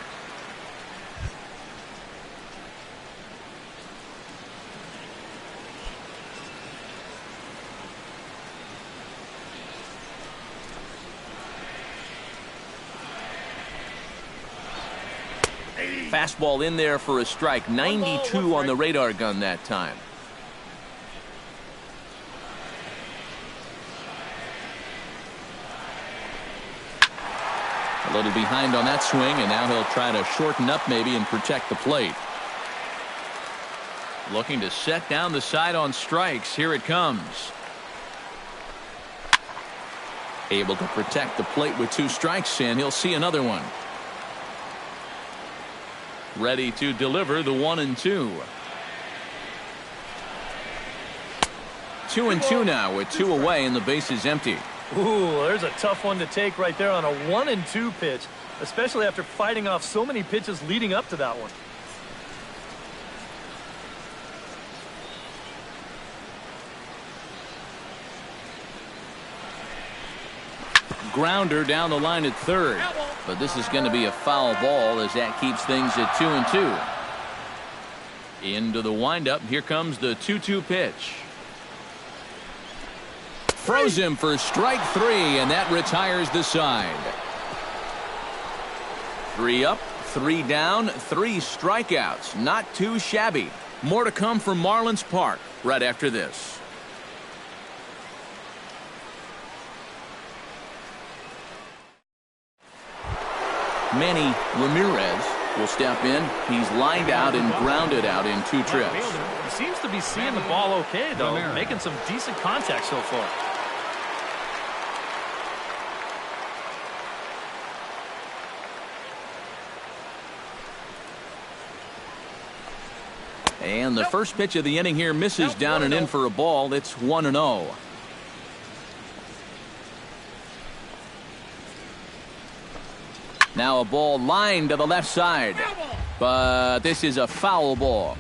Fastball in there for a strike. 92 on the radar gun that time. A little behind on that swing, and now he'll try to shorten up maybe and protect the plate. Looking to set down the side on strikes. Here it comes. Able to protect the plate with 2 strikes, and he'll see another one. Ready to deliver the 1-2. 2-2 now with 2 away and the base is empty. Ooh, there's a tough one to take right there on a 1-2 pitch, especially after fighting off so many pitches leading up to that one. Grounder down the line at third, but this is going to be a foul ball as that keeps things at 2-2. Into the windup. Here comes the 2-2 pitch. Throws him for strike 3, and that retires the side. 3 up, 3 down, 3 strikeouts. Not too shabby. More to come from Marlins Park right after this. Manny Ramirez will step in. He's lined out and grounded out in 2 trips. He seems to be seeing the ball okay, though, making some decent contact so far. And the first pitch of the inning here misses down and in for a ball. It's 1-0. Now a ball lined to the left side, but this is a foul ball.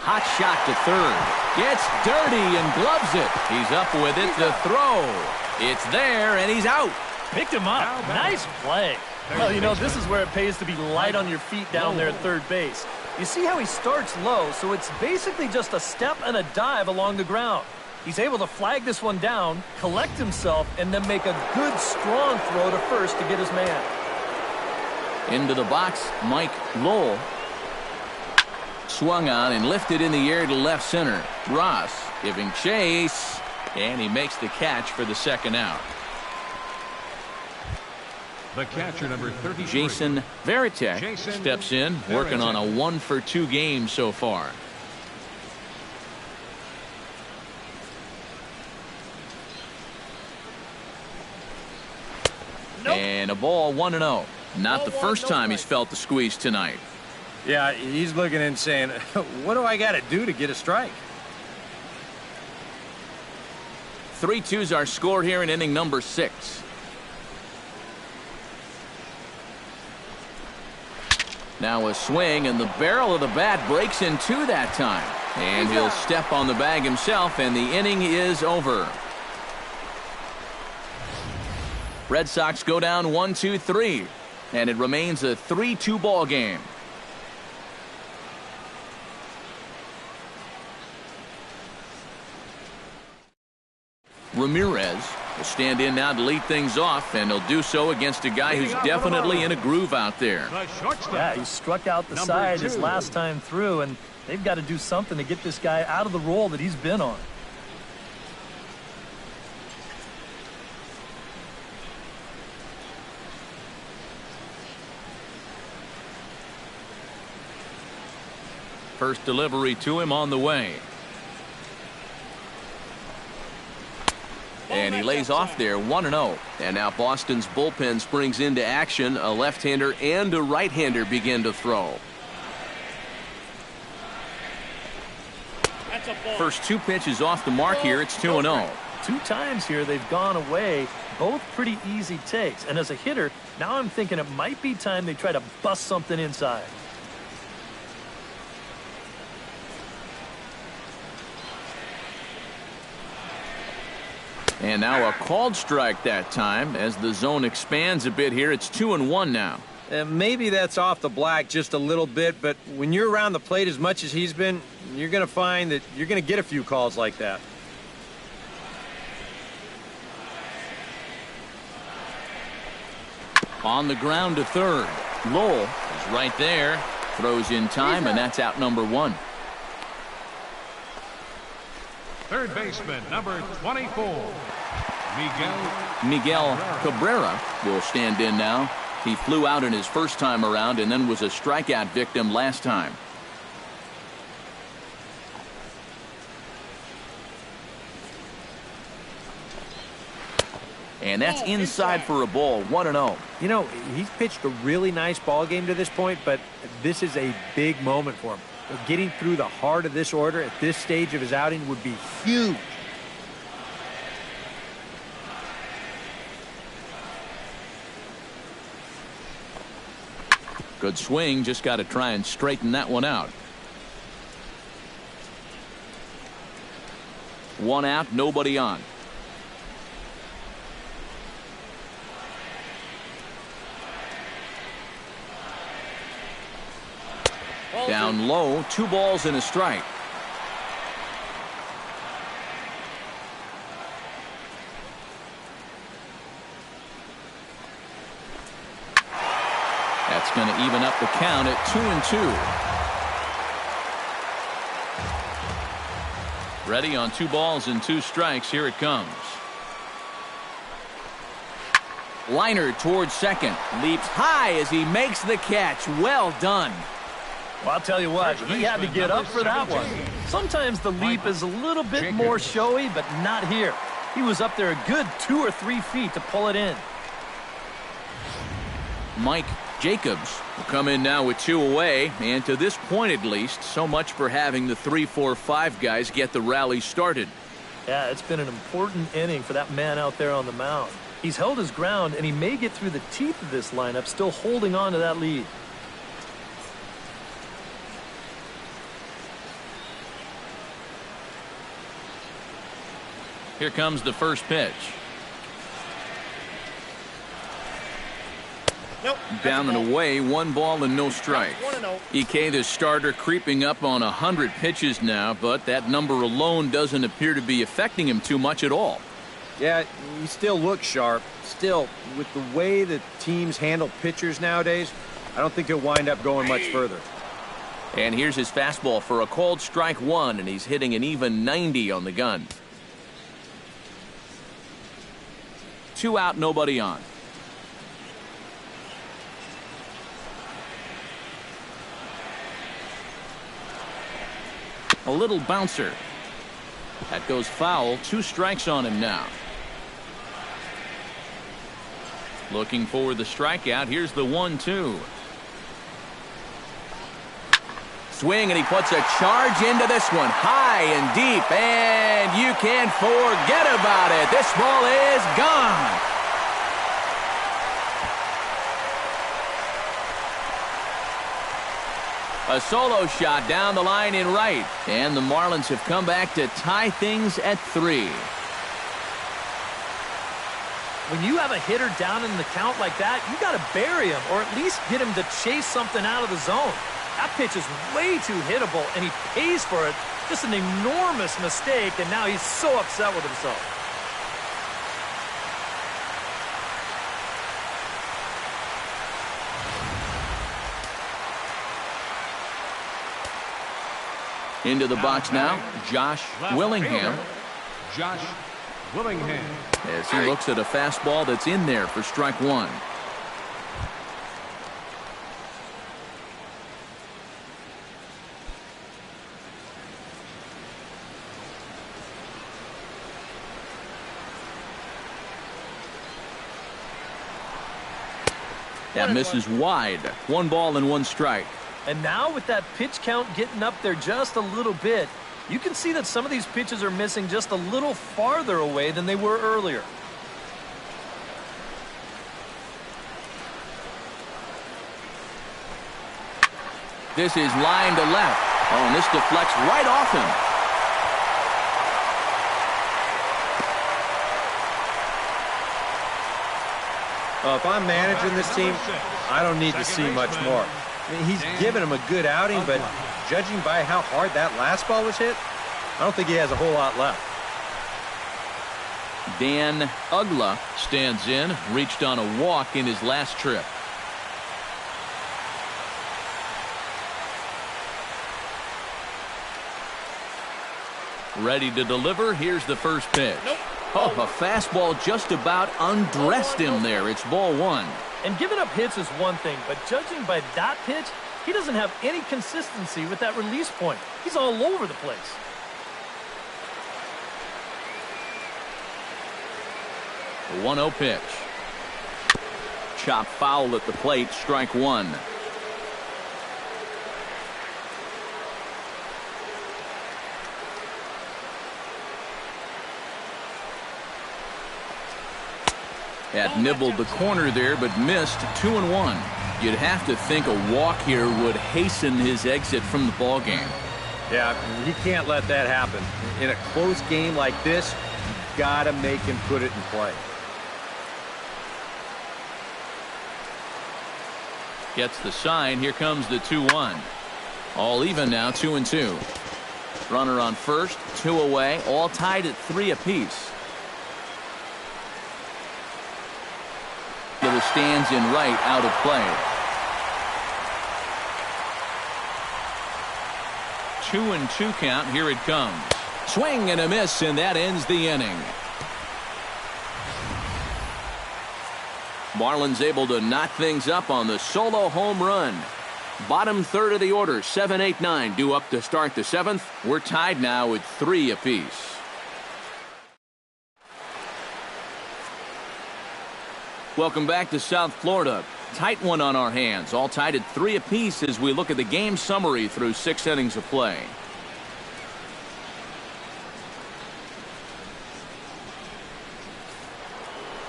Hot shot to third. Gets dirty and gloves it. He's up with it. The throw. It's there, and he's out. Picked him up. Nice play. Well, you know, this is where it pays to be light on your feet down there at third base. You see how he starts low, so it's basically just a step and a dive along the ground. He's able to flag this one down, collect himself, and then make a good, strong throw to first to get his man. Into the box, Mike Lowell. Swung on and lifted in the air to left center. Ross giving chase, and he makes the catch for the second out. The catcher, number 33. Jason Varitek steps in, working on a 1-for-2 game so far. And a ball 1-0. Not the first time he's felt the squeeze tonight. Yeah, he's looking and saying, what do I got to do to get a strike? 3-2s are scored here in inning number 6. Now a swing, and the barrel of the bat breaks in 2 that time. And he'll step on the bag himself, and the inning is over. Red Sox go down 1-2-3, and it remains a 3-2 ball game. Ramirez will stand in now to lead things off, and he'll do so against a guy who's definitely in a groove out there. Yeah, he struck out the side his last time through, and they've got to do something to get this guy out of the role that he's been on. First delivery to him on the way. And he lays off there, 1-0. And now Boston's bullpen springs into action. A left-hander and a right-hander begin to throw. First 2 pitches off the mark here. It's 2-0. 2 times here they've gone away, both pretty easy takes. And as a hitter, now I'm thinking it might be time they try to bust something inside. And now a called strike that time. As the zone expands a bit here, it's 2-1 now. Maybe that's off the black just a little bit, but when you're around the plate as much as he's been, you're going to find that you're going to get a few calls like that. On the ground to third. Lowell is right there. Throws in time, and that's out number 1. Third baseman, number 24, Miguel Cabrera will stand in now. He flew out in his first time around and then was a strikeout victim last time. And that's inside for a ball, 1-0. You know, he's pitched a really nice ball game to this point, but this is a big moment for him. Getting through the heart of this order at this stage of his outing would be huge. Good swing, just got to try and straighten that one out. 1 out, nobody on. Down low, 2 balls and a strike. That's going to even up the count at 2-2. Ready on 2 balls and 2 strikes. Here it comes. Liner towards second. Leaps high as he makes the catch. Well done. Well, I'll tell you what, he had to get up for that one. Sometimes the leap is a little bit more showy, but not here. He was up there a good 2 or 3 feet to pull it in. Mike Jacobs will come in now with 2 away, and to this point at least, so much for having the 3, 4, 5 guys get the rally started. Yeah, it's been an important inning for that man out there on the mound. He's held his ground, and he may get through the teeth of this lineup, still holding on to that lead. Here comes the first pitch. Nope. Down and away, 1 ball and no strike. 1-0. EK, the starter, creeping up on 100 pitches now, but that number alone doesn't appear to be affecting him too much at all. Yeah, he still looks sharp. Still, with the way that teams handle pitchers nowadays, I don't think he'll wind up going much further. And here's his fastball for a called strike 1, and he's hitting an even 90 on the gun. 2 out, nobody on. A little bouncer. That goes foul. 2 strikes on him now. Looking for the strikeout. Here's the 1-2. Swing, and he puts a charge into this one. High and deep, and you can't forget about it. This ball is gone. A solo shot down the line in right, and the Marlins have come back to tie things at 3. When you have a hitter down in the count like that, you got to bury him or at least get him to chase something out of the zone. That pitch is way too hittable, and he pays for it. Just an enormous mistake, and now he's so upset with himself. Into the box now, Josh Willingham. Josh Willingham. As he looks at a fastball that's in there for strike 1. That misses wide. 1 ball and 1 strike. And now with that pitch count getting up there just a little bit, you can see that some of these pitches are missing just a little farther away than they were earlier. This is line to left. Oh, and this deflects right off him. If I'm managing this team, I don't need to see much more. I mean, he's given him a good outing, but judging by how hard that last ball was hit, I don't think he has a whole lot left. Dan Ugla stands in, reached on a walk in his last trip. Ready to deliver. Here's the first pitch. Oh, a fastball just about undressed him there. It's ball one. And giving up hits is one thing, but judging by that pitch, he doesn't have any consistency with that release point. He's all over the place. The 1-0 pitch. Chop foul at the plate, strike one. Had nibbled the corner there, but missed. 2-1. You'd have to think a walk here would hasten his exit from the ball game. Yeah, he can't let that happen. In a close game like this, you've got to make him put it in play. Gets the sign. Here comes the 2-1. All even now, 2-2. Runner on first, 2 away, all tied at 3 apiece. To the stands in right, out of play. 2-2 count. Here it comes. Swing and a miss, and that ends the inning. Marlins able to knock things up on the solo home run. Bottom third of the order, 7, 8, 9 due up to start the 7th. We're tied now at 3 apiece. Welcome back to South Florida. Tight one on our hands, all tied at 3 apiece as we look at the game summary through 6 innings of play.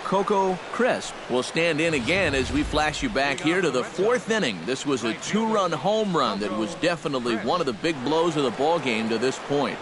Coco Crisp will stand in again as we flash you back here to the 4th inning. This was a 2-run home run that was definitely one of the big blows of the ball game to this point.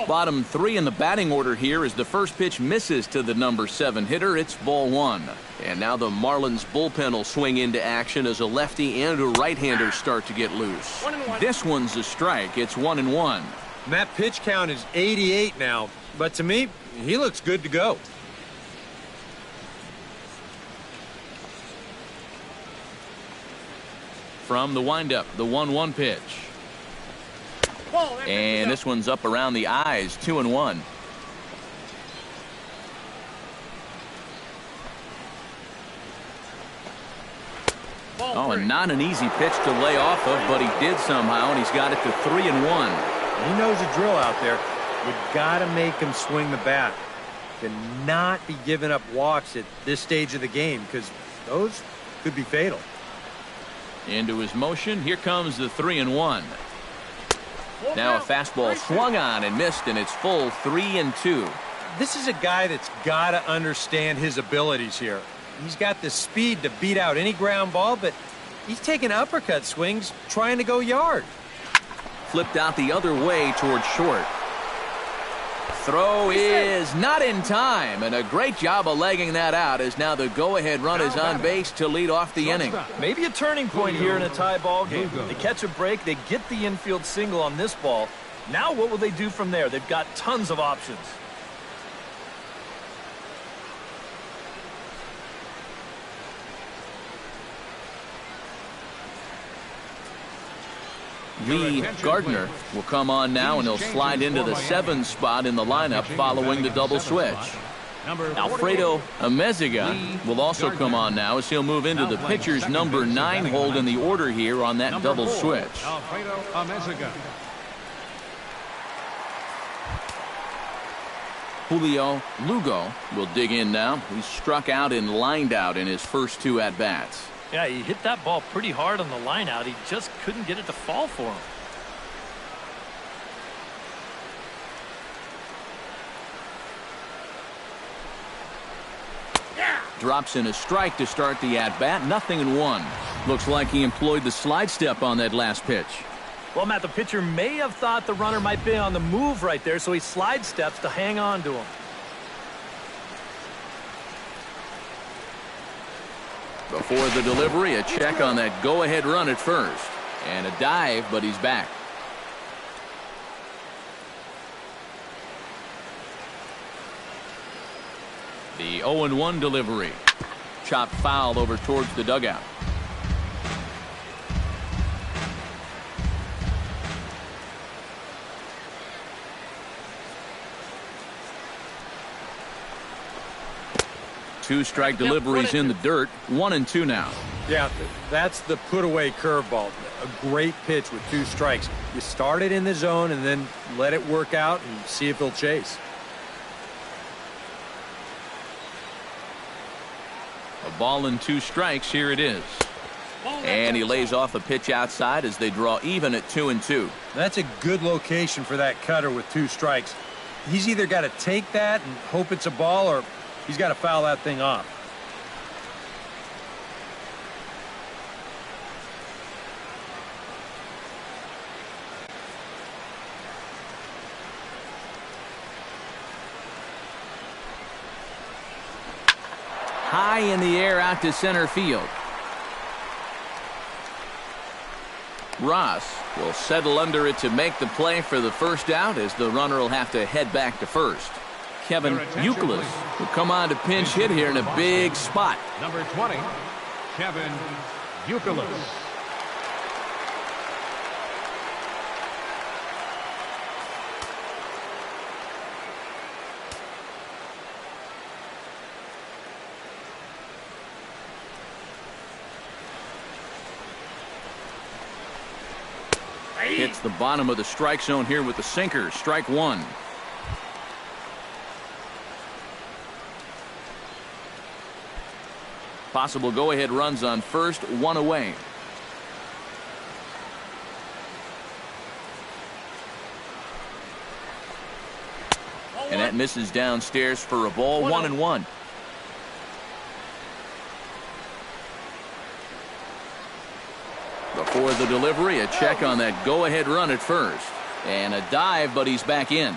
Bottom 3 in the batting order here as the first pitch misses to the number 7 hitter. It's ball 1. And now the Marlins bullpen will swing into action as a lefty and a right-hander start to get loose. This one's a strike. It's 1-1. And that pitch count is 88 now, but to me, he looks good to go. From the windup, the 1-1 pitch. And this one's up around the eyes, 2-1. Oh, and not an easy pitch to lay off of, but he did somehow, and he's got it to 3-1. He knows the drill out there. You got to make him swing the bat. Cannot be giving up walks at this stage of the game because those could be fatal. Into his motion. Here comes the 3-1. Now a fastball swung on and missed, and it's full 3-2. This is a guy that's got to understand his abilities here. He's got the speed to beat out any ground ball, but he's taking uppercut swings trying to go yard. Flipped out the other way towards short. Throw is not in time, and a great job of legging that out as now the go-ahead run is on base to lead off the inning. Maybe a turning point here in a tie ball game. They catch a break, they get the infield single on this ball. Now what will they do from there? They've got tons of options. Lee Gardner will come on now, and he'll slide into the 7 spot in the lineup following the double switch. Alfredo Amezaga will also come on now as he'll move into the pitcher's number 9 hold in the order here on that double switch. Alfredo Amezaga. Julio Lugo will dig in now. He struck out and lined out in his first 2 at-bats. Yeah, he hit that ball pretty hard on the line out. He just couldn't get it to fall for him. Drops in a strike to start the at-bat. 0-1. Looks like he employed the slide step on that last pitch. Well, Matt, the pitcher may have thought the runner might be on the move right there, so he slide steps to hang on to him. Before the delivery, a check on that go-ahead run at first. And a dive, but he's back. The 0-1 delivery. Chopped foul over towards the dugout. Two-strike deliveries in the dirt. 1-2 now. Yeah, that's the put-away curveball. A great pitch with 2 strikes. You start it in the zone and then let it work out and see if he'll chase. A ball and 2 strikes. Here it is. And he lays off a pitch outside as they draw even at 2-2. That's a good location for that cutter with 2 strikes. He's either got to take that and hope it's a ball, or he's got to foul that thing off. High in the air out to center field. Ross will settle under it to make the play for the first out, as the runner will have to head back to first. Kevin Youkilis will come on to pinch hit here in a big spot. Number 20, Kevin Youkilis. Hits the bottom of the strike zone here with the sinker. Strike 1. Possible go-ahead runs on first, 1 away. And that misses downstairs for a ball. 1-1. Before the delivery, a check on that go-ahead run at first. And a dive, but he's back in.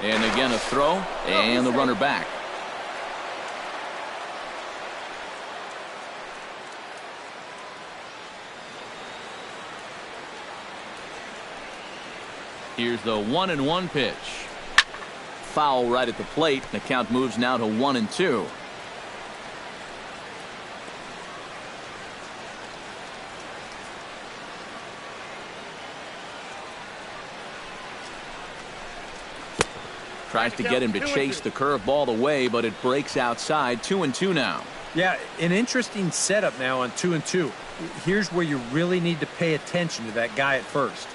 And again a throw, and the runner back. Here's the 1-1 pitch. Foul right at the plate. The count moves now to 1-2. Tries to get him to chase the curveball away, but it breaks outside. 2-2 now. Yeah, an interesting setup now on 2-2. Here's where you really need to pay attention to that guy at first.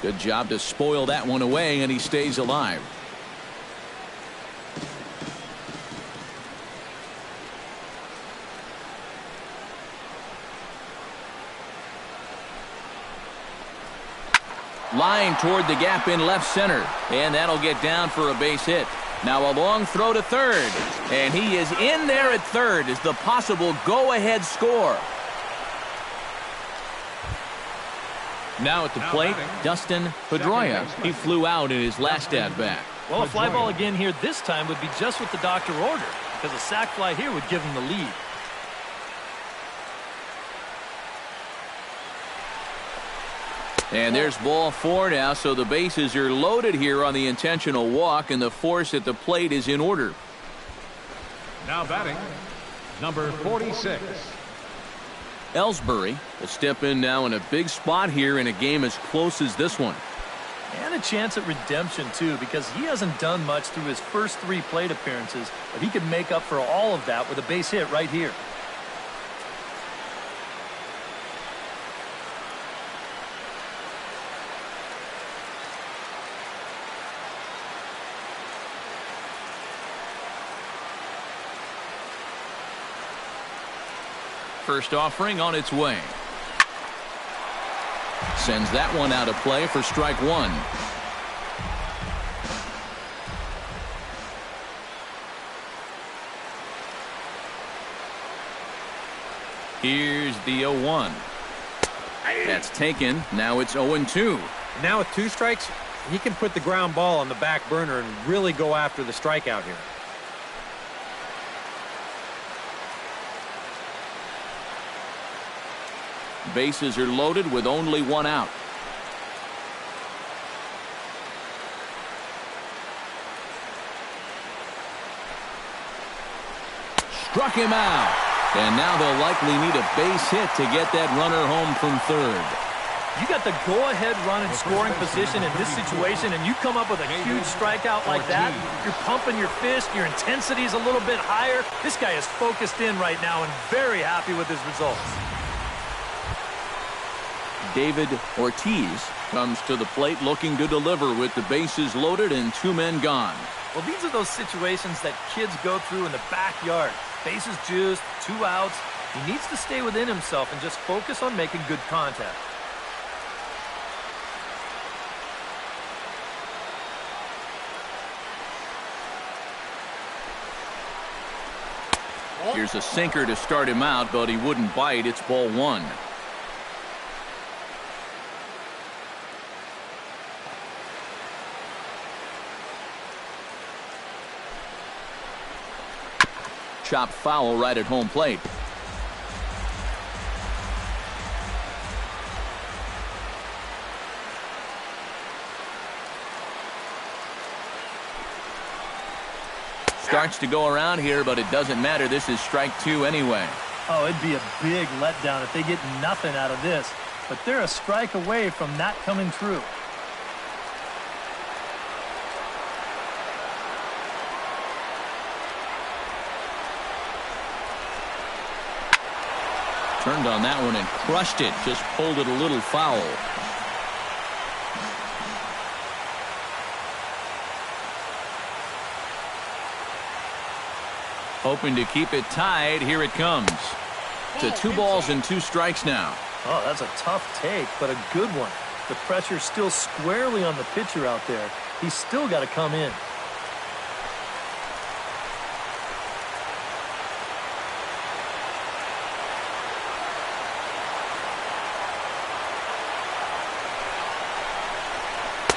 Good job to spoil that one away, and he stays alive. Line toward the gap in left center, and that'll get down for a base hit. Now a long throw to third, and he is in there at third as the possible go-ahead score. Now at the plate, Dustin Pedroia. He flew out in his last at-bat. Well, a fly ball again here this time would be just what the doctor ordered, because a sac fly here would give him the lead. And there's ball 4 now, so the bases are loaded here on the intentional walk, and the force at the plate is in order. Now batting, number 46. Ellsbury will step in now in a big spot here in a game as close as this one. And a chance at redemption, too, because he hasn't done much through his first 3 plate appearances, but he could make up for all of that with a base hit right here. First offering on its way. Sends that one out of play for strike one. Here's the 0-1. That's taken. Now it's 0-2. Now with 2 strikes, he can put the ground ball on the back burner and really go after the strikeout here. Bases are loaded with only 1 out. Struck him out. And now they'll likely need a base hit to get that runner home from third. You got the go-ahead run in scoring position in this situation, and you come up with a huge strikeout like that. You're pumping your fist. Your intensity is a little bit higher. This guy is focused in right now and very happy with his results. David Ortiz comes to the plate looking to deliver with the bases loaded and 2 men gone. Well, these are those situations that kids go through in the backyard. Bases juiced, 2 outs. He needs to stay within himself and just focus on making good contact. Here's a sinker to start him out, but he wouldn't bite. It's ball 1. Chopped foul right at home plate. Starts to go around here, but it doesn't matter. This is strike 2 anyway. Oh, it'd be a big letdown if they get nothing out of this. But they're a strike away from that coming true. Turned on that one and crushed it. Just pulled it a little foul. Hoping to keep it tied. Here it comes. To 2 balls and 2 strikes now. Oh, that's a tough take, but a good one. The pressure's still squarely on the pitcher out there. He's still got to come in.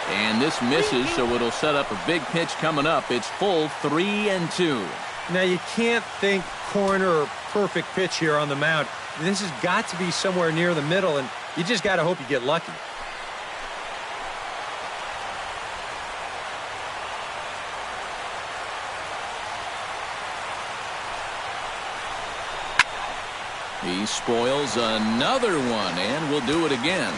And this misses, so it'll set up a big pitch coming up. It's full 3-2. Now, you can't think corner or perfect pitch here on the mound. This has got to be somewhere near the middle, and you just got to hope you get lucky. He spoils another one, and will do it again.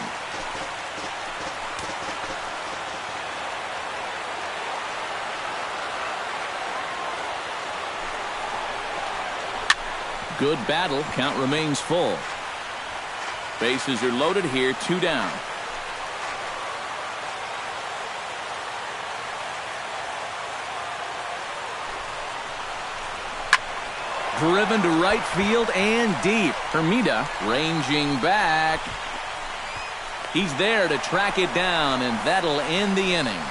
Good battle. Count remains full. Bases are loaded here. 2 down. Driven to right field and deep. Hermida ranging back. He's there to track it down, and that'll end the inning.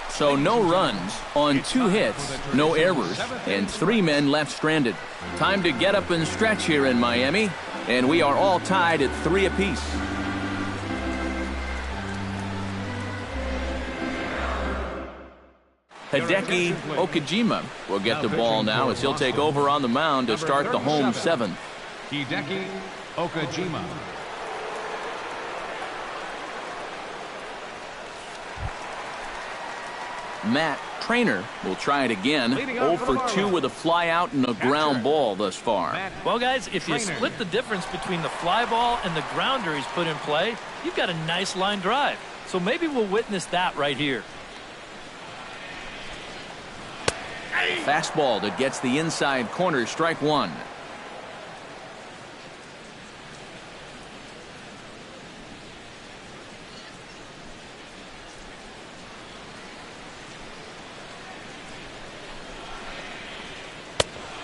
So no runs on 2 hits, no errors, and 3 men left stranded. Time to get up and stretch here in Miami, and we are all tied at 3 apiece. Hideki Okajima will get the ball now as he'll take over on the mound to start the home 7th. Hideki Okajima. Matt Trainer will try it again. 0 for 2 with a fly out and a ground ball thus far. Well, guys, if you split the difference between the fly ball and the grounder he's put in play, you've got a nice line drive. So maybe we'll witness that right here. Fastball that gets the inside corner, strike 1.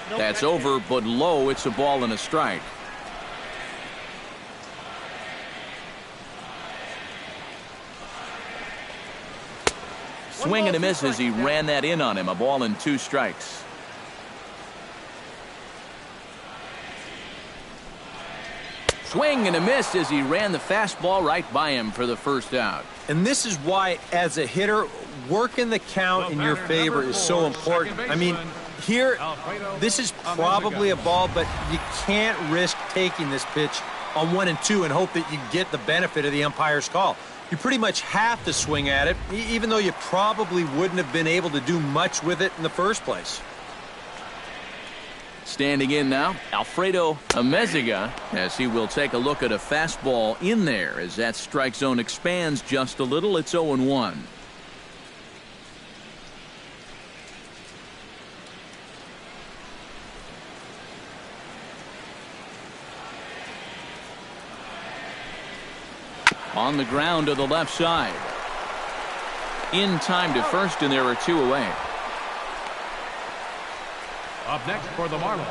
That's over, but low. It's a ball and a strike. Swing and a miss as he ran that in on him. A ball and 2 strikes. Swing and a miss as he ran the fastball right by him for the first out. And this is why, as a hitter, working the count in your favor is so important. I mean, here, this is probably a ball, but you can't risk taking this pitch on 1 and 2 and hope that you get the benefit of the umpire's call. You pretty much have to swing at it, even though you probably wouldn't have been able to do much with it in the first place. Standing in now, Alfredo Amezaga, as he will take a look at a fastball in there as that strike zone expands just a little. It's 0-1. On the ground to the left side. In time to first, and there are 2 away. Up next for the Marlins,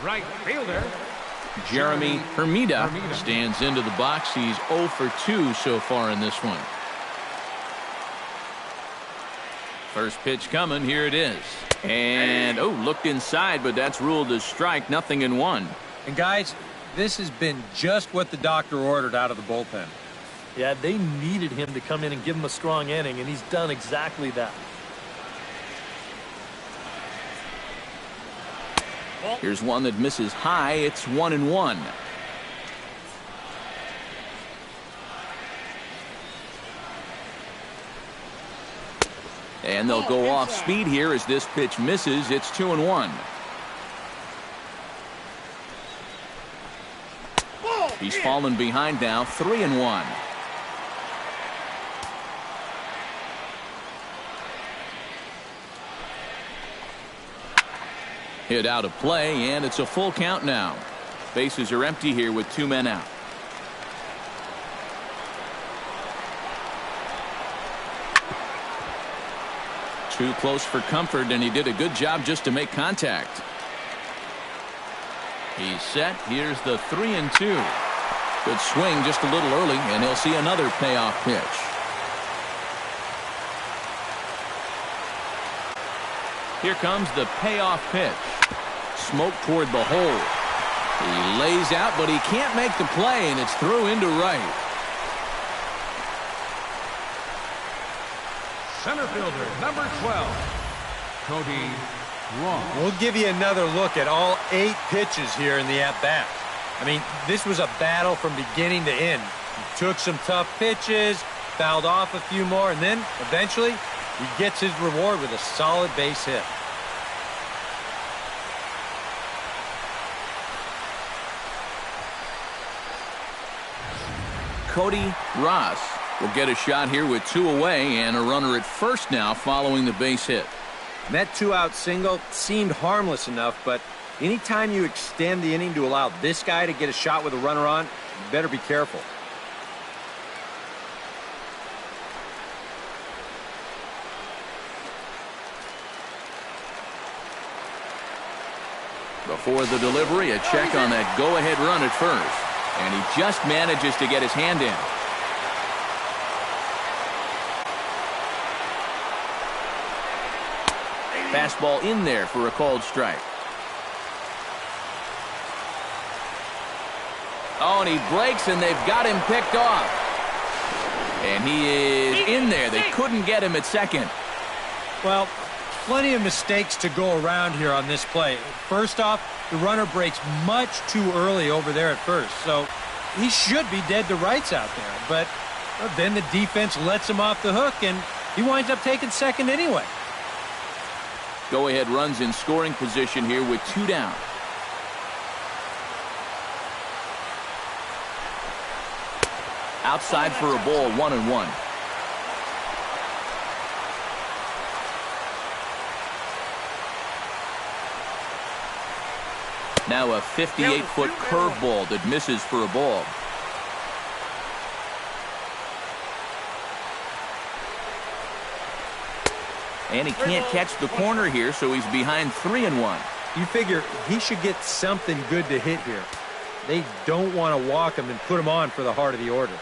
right fielder Jeremy Hermida stands into the box. He's 0 for 2 so far in this one. First pitch coming. Here it is. And, looked inside, but that's ruled as strike. 0-1. And, guys, this has been just what the doctor ordered out of the bullpen. Yeah, they needed him to come in and give him a strong inning, and he's done exactly that. Here's one that misses high. It's 1-1. And they'll go off speed here as this pitch misses. It's 2-1. He's fallen behind now. 3-1. Hit out of play, and it's a full count now. Bases are empty here with 2 men out. Too close for comfort, and he did a good job just to make contact. He's set. Here's the 3-2. Good swing just a little early, and he'll see another payoff pitch. Here comes the payoff pitch. Smoke toward the hole. He lays out, but he can't make the play, and it's through into right. center fielder, number 12, Cody Ross. We'll give you another look at all 8 pitches here in the at-bat. I mean, this was a battle from beginning to end. He took some tough pitches, fouled off a few more, and then eventually he gets his reward with a solid base hit. Cody Ross will get a shot here with 2 away and a runner at first now following the base hit. And that 2-out single seemed harmless enough, but anytime you extend the inning to allow this guy to get a shot with a runner on, you better be careful. Before the delivery, a check on that go-ahead run at first. And he just manages to get his hand in. Fastball in there for a called strike. Oh, and he breaks, and they've got him picked off. And he is in there. They couldn't get him at second. Well, plenty of mistakes to go around here on this play. First off, the runner breaks much too early over there at first, so he should be dead to rights out there. But then the defense lets him off the hook, and he winds up taking second anyway. Go-ahead runs in scoring position here with 2 down. Outside for a ball, 1-1. Now a 58-foot curveball that misses for a ball. And he can't catch the corner here, so he's behind 3-1. You figure he should get something good to hit here. They don't want to walk him and put him on for the heart of the order.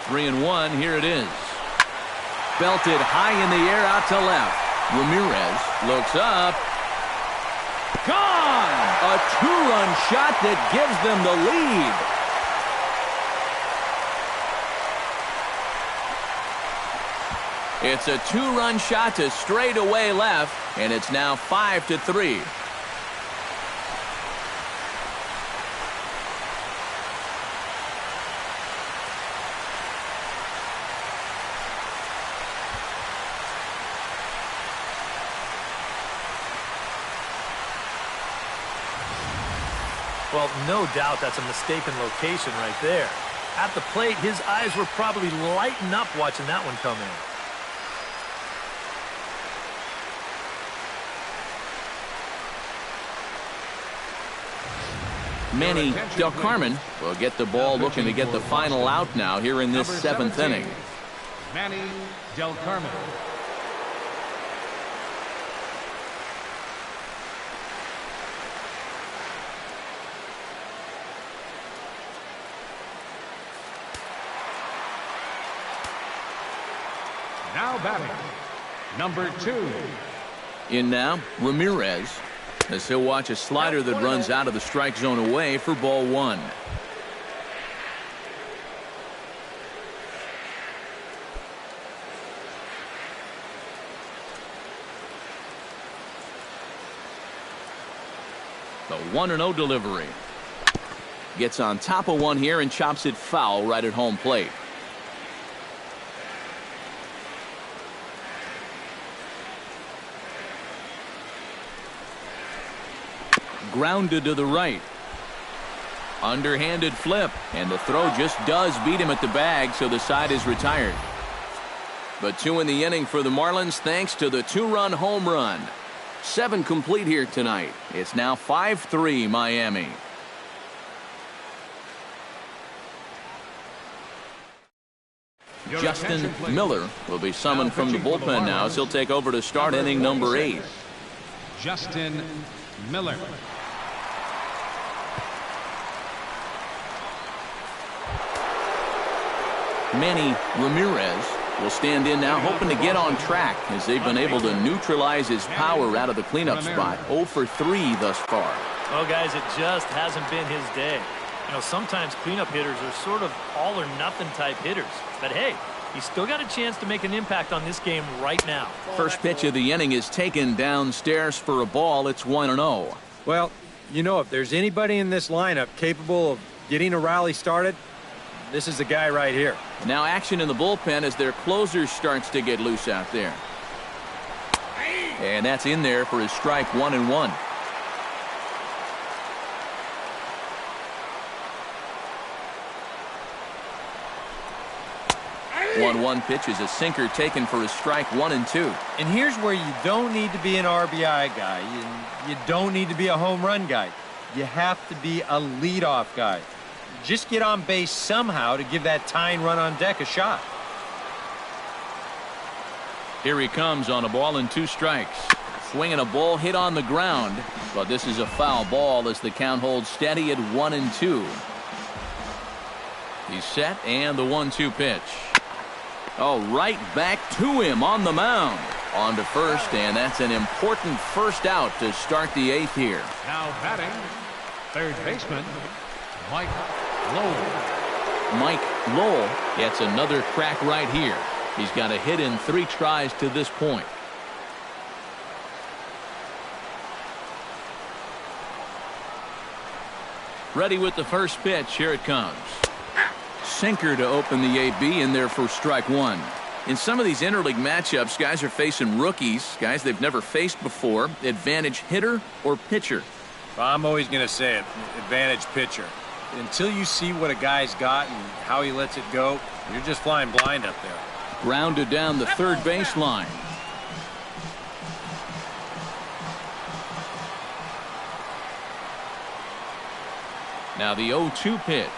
3-1, here it is. Belted high in the air out to left. Ramirez looks up. Gone! A two-run shot that gives them the lead. It's a two-run shot to straightaway left, and it's now 5-3. Well, no doubt that's a mistaken location right there. At the plate, his eyes were probably lighting up watching that one come in. Manny Del Carmen will get the ball, looking to get the final out now here in this seventh inning. Manny Del Carmen. Now batting, number 2. In now, Ramirez, as he'll watch a slider that runs out of the strike zone away for ball 1. The 1-0 delivery. Gets on top of one here and chops it foul right at home plate. Grounded to the right. Underhanded flip, and the throw just does beat him at the bag, so the side is retired. But 2 in the inning for the Marlins thanks to the 2-run home run. 7 complete here tonight. It's now 5-3 Miami. Justin Miller will be summoned from the bullpen now, as he'll take over to start inning number 8. Justin Miller. Manny Ramirez will stand in now, hoping to get on track, as they've been able to neutralize his power out of the cleanup spot. 0 for 3 thus far. Well, guys, it just hasn't been his day. You know, sometimes cleanup hitters are sort of all or nothing type hitters. But hey, he's still got a chance to make an impact on this game right now. First pitch of the inning is taken downstairs for a ball. It's 1-0. Well, you know, if there's anybody in this lineup capable of getting a rally started, this is the guy right here. Now action in the bullpen as their closer starts to get loose out there. And that's in there for his strike 1-1. One pitch is a sinker taken for his strike 1-2. And here's where you don't need to be an RBI guy. You don't need to be a home run guy. You have to be a leadoff guy. Just get on base somehow to give that tying run on deck a shot. Here he comes on a ball and 2 strikes. Swinging a ball hit on the ground, but this is a foul ball as the count holds steady at 1-2. He's set, and the 1-2 pitch. Oh, right back to him on the mound. On to first, and that's an important first out to start the 8th here. Now batting, third baseman, Mike Lowell. Mike Lowell gets another crack right here. He's got a hit in 3 tries to this point. Ready with the first pitch. Here it comes. Sinker to open the AB in there for strike 1. In some of these interleague matchups, guys are facing rookies, guys they've never faced before. Advantage hitter or pitcher? Well, I'm always going to say it, advantage pitcher. Until you see what a guy's got and how he lets it go, you're just flying blind up there. Grounded down the third baseline. Now the 0-2 pitch.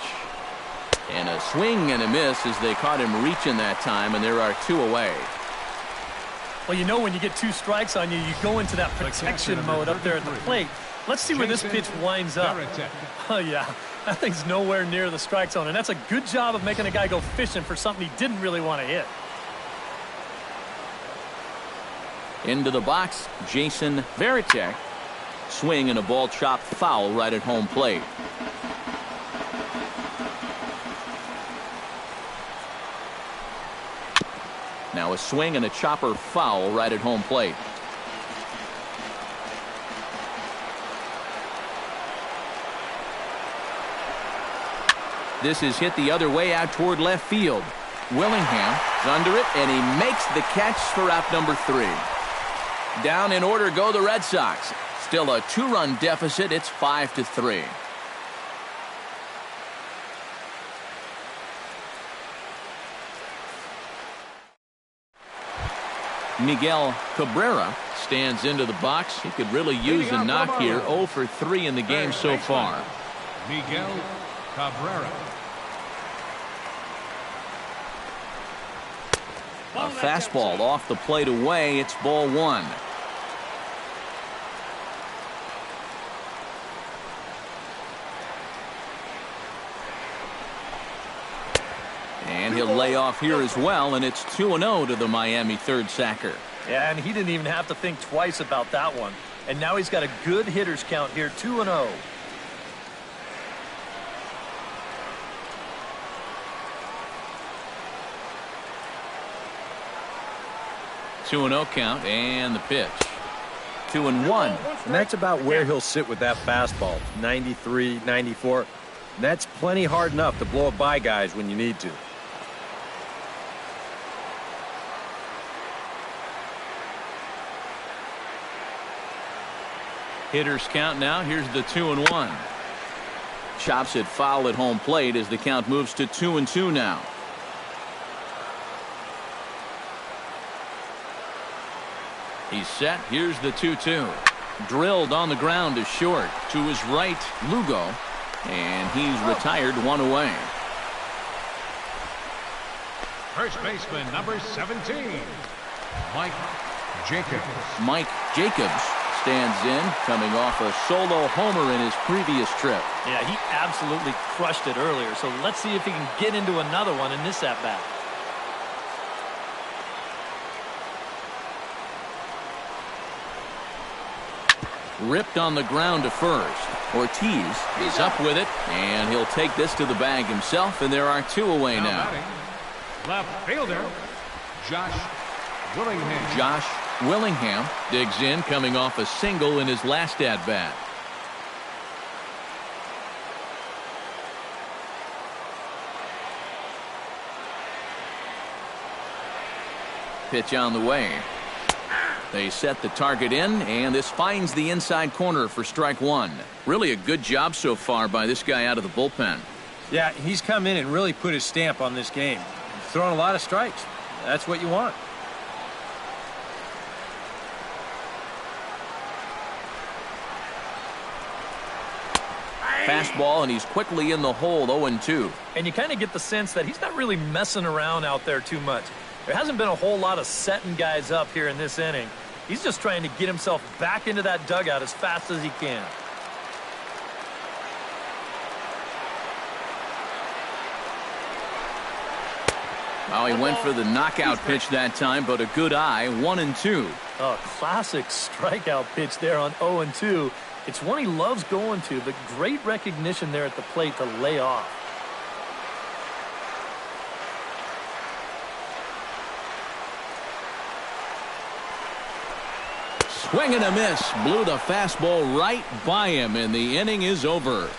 And a swing and a miss as they caught him reaching that time, and there are 2 away. Well, you know when you get 2 strikes on you, you go into that protection mode up there at the plate. Let's see where this pitch winds up. Oh, yeah. That thing's nowhere near the strike zone, and that's a good job of making a guy go fishing for something he didn't really want to hit. Into the box, Jason Varitek. Swing and a ball chopped foul right at home plate. Now a swing and a chopper foul right at home plate. This is hit the other way out toward left field. Willingham is under it, and he makes the catch for out number 3. Down in order go the Red Sox. Still a 2-run deficit. It's 5-3. Miguel Cabrera stands into the box. He could really use a knock here. 0 for 3 in the game so far. Miguel Cabrera. A fastball off the plate away. It's ball 1. And he'll lay off here as well, and it's 2-0 to the Miami third sacker. Yeah, and he didn't even have to think twice about that one. And now he's got a good hitters count here, 2-0. Two and 0 count, and the pitch. 2-1. And that's about where he'll sit with that fastball. 93, 94. And that's plenty hard enough to blow it by guys when you need to. Hitters count now. Here's the 2-1. Chops it foul at home plate as the count moves to 2-2 now. He's set. Here's the 2-2. Drilled on the ground to short. To his right, Lugo. And he's retired, 1 away. First baseman, number 17, Mike Jacobs. Mike Jacobs stands in, coming off a solo homer in his previous trip. Yeah, he absolutely crushed it earlier. So let's see if he can get into another one in this at-bat. Ripped on the ground to first. Ortiz is up with it, and he'll take this to the bag himself, and there are 2 away now. Batting, left fielder, Josh Willingham. Josh Willingham digs in, coming off a single in his last at-bat. Pitch on the way. They set the target in, and this finds the inside corner for strike 1. Really a good job so far by this guy out of the bullpen. Yeah, he's come in and really put his stamp on this game. He's thrown a lot of strikes. That's what you want. Fastball, and he's quickly in the hole, 0-2. And you kind of get the sense that he's not really messing around out there too much. There hasn't been a whole lot of setting guys up here in this inning. He's just trying to get himself back into that dugout as fast as he can. Well, he went for the knockout pitch that time, but a good eye, 1-2. A classic strikeout pitch there on 0-2. It's one he loves going to, but great recognition there at the plate to lay off. Swing and a miss. Blew the fastball right by him, and the inning is over.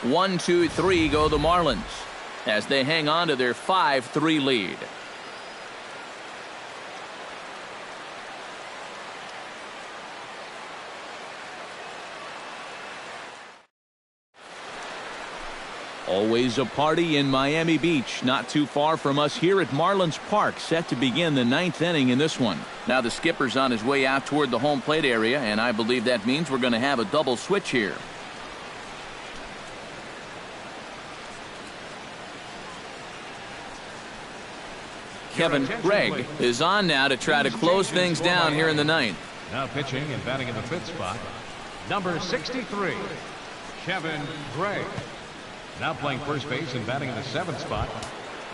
1-2-3 go the Marlins as they hang on to their 5-3 lead. Always a party in Miami Beach, not too far from us here at Marlins Park, set to begin the 9th inning in this one. Now the skipper's on his way out toward the home plate area, and I believe that means we're going to have a double switch here. Kevin Gregg, is on now to try to close things down here in the ninth. Now pitching and batting in the 5th spot, number 63, Kevin Gregg. Now playing first base and batting in the 7th spot,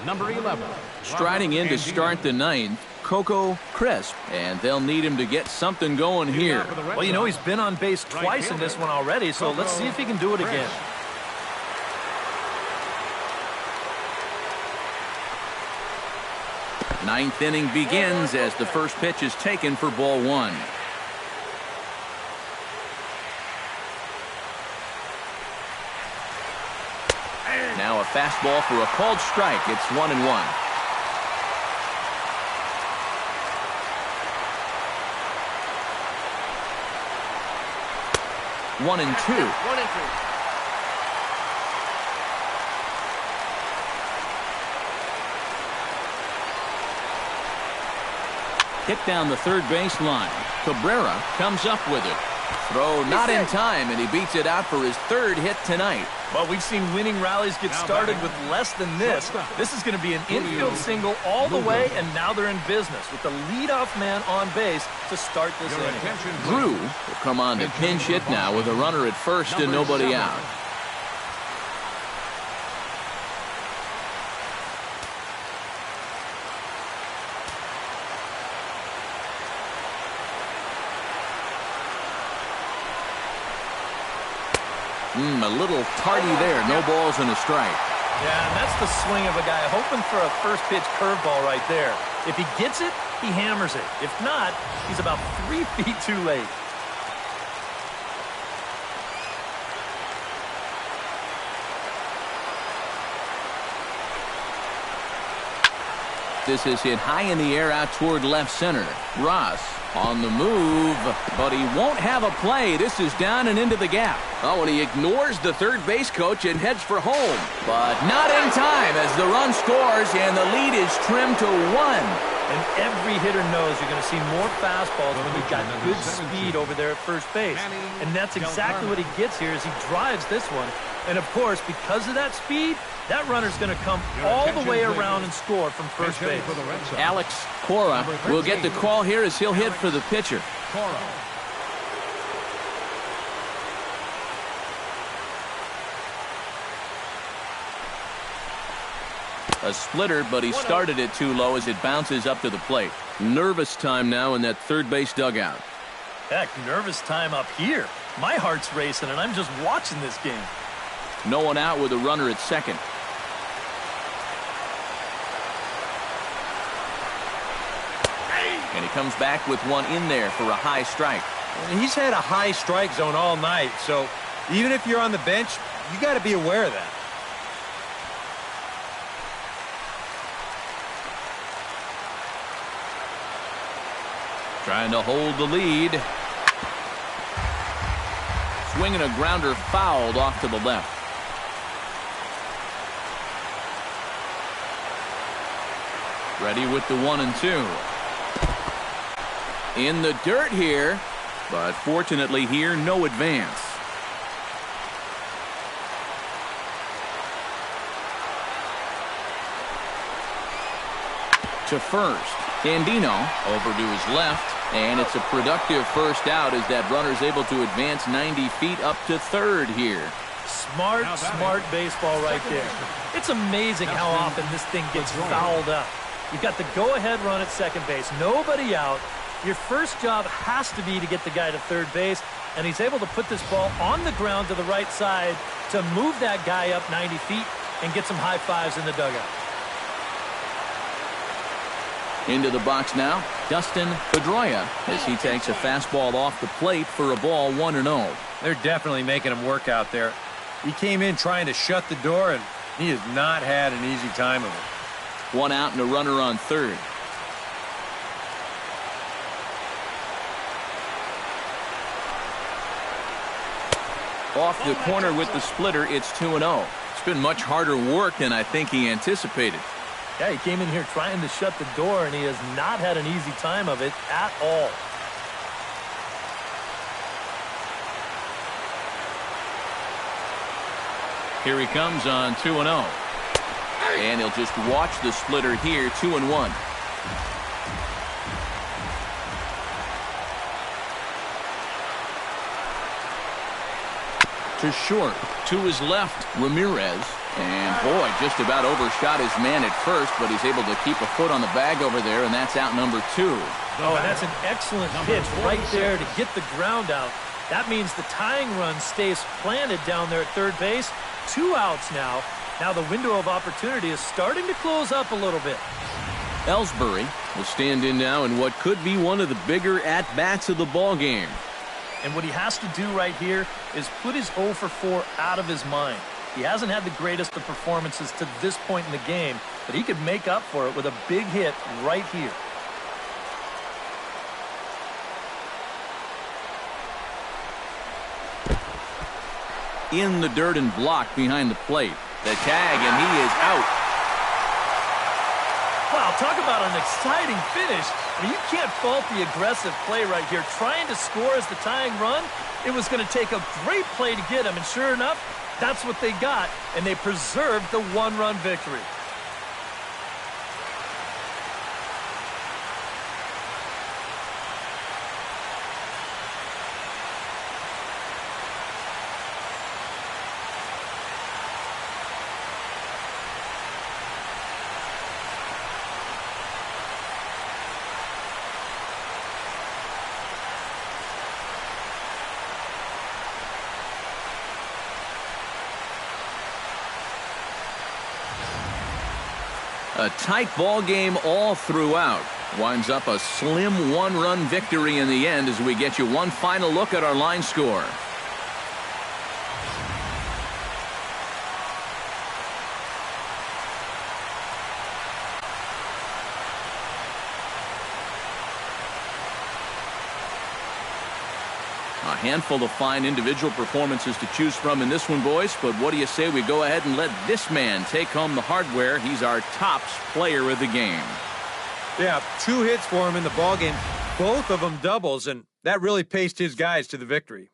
number 11. Striding in to start the ninth, Coco Crisp, and they'll need him to get something going here. Well, you know, he's been on base twice in this one already, so let's see if he can do it again. Ninth inning begins as the first pitch is taken for ball 1. Now a fastball for a called strike. It's 1-1. One and two. Hit down the third base line. Cabrera comes up with it. Throw not in time, and he beats it out for his 3rd hit tonight. Well, we've seen winning rallies get started with less than this. This is going to be an infield single all the way, and now they're in business with the leadoff man on base to start this inning. Drew will come on to pinch hit now with a runner at first and nobody out. A little tardy there. No balls and a strike. Yeah, and that's the swing of a guy hoping for a first pitch curveball right there. If he gets it, he hammers it. If not, he's about 3 feet too late. This is hit high in the air out toward left center. Ross on the move, but he won't have a play. This is down and into the gap. Oh, and he ignores the third base coach and heads for home. But not in time as the run scores and the lead is trimmed to 1. And every hitter knows you're going to see more fastballs when you've got good speed over there at first base. And that's exactly what he gets here as he drives this one. And, of course, because of that speed, that runner's going to come all the way around and score from first base. Alex Cora will get the call here as he'll hit for the pitcher. A splitter, but he started it too low as it bounces up to the plate. Nervous time now in that third base dugout. Heck, nervous time up here. My heart's racing, and I'm just watching this game. No one out with a runner at second. And he comes back with one in there for a high strike. And he's had a high strike zone all night, so even if you're on the bench, you got to be aware of that. Trying to hold the lead. Swinging a grounder fouled off to the left. Ready with the 1 and 2. In the dirt here, but fortunately here, no advance. To first. Andino over to his left, and it's a productive first out as that runner's able to advance 90 feet up to third here. Smart baseball right there. It's amazing how often this thing gets fouled up. You've got the go-ahead run at second base, nobody out. Your first job has to be to get the guy to third base, and he's able to put this ball on the ground to the right side to move that guy up 90 feet and get some high fives in the dugout. Into the box now, Dustin Pedroia as he takes a fastball off the plate for a ball 1-0. They're definitely making him work out there. He came in trying to shut the door, and he has not had an easy time of it. One out and a runner on third. Off the corner with the splitter, it's 2-0. It's been much harder work than I think he anticipated. Yeah, he came in here trying to shut the door, and he has not had an easy time of it at all. Here he comes on 2-0. And he'll just watch the splitter here, 2-1. To short. To his left, Ramirez. And boy, just about overshot his man at first, but he's able to keep a foot on the bag over there, and that's out number 2. Oh, and that's an excellent pitch right there to get the ground out. That means the tying run stays planted down there at third base. 2 outs now. Now the window of opportunity is starting to close up a little bit. Ellsbury will stand in now in what could be one of the bigger at-bats of the ball game. And what he has to do right here is put his 0 for 4 out of his mind. He hasn't had the greatest of performances to this point in the game, but he could make up for it with a big hit right here. In the dirt and blocked behind the plate. The tag, and he is out. Wow, talk about an exciting finish. I mean, you can't fault the aggressive play right here. Trying to score as the tying run, it was going to take a great play to get him, and sure enough, that's what they got, and they preserved the 1-run victory. A tight ball game all throughout. Winds up a slim 1-run victory in the end as we get you one final look at our line score. A handful of fine individual performances to choose from in this one, boys, but what do you say we go ahead and let this man take home the hardware? He's our tops player of the game. Yeah, 2 hits for him in the ball game, both of them doubles, and that really paced his guys to the victory.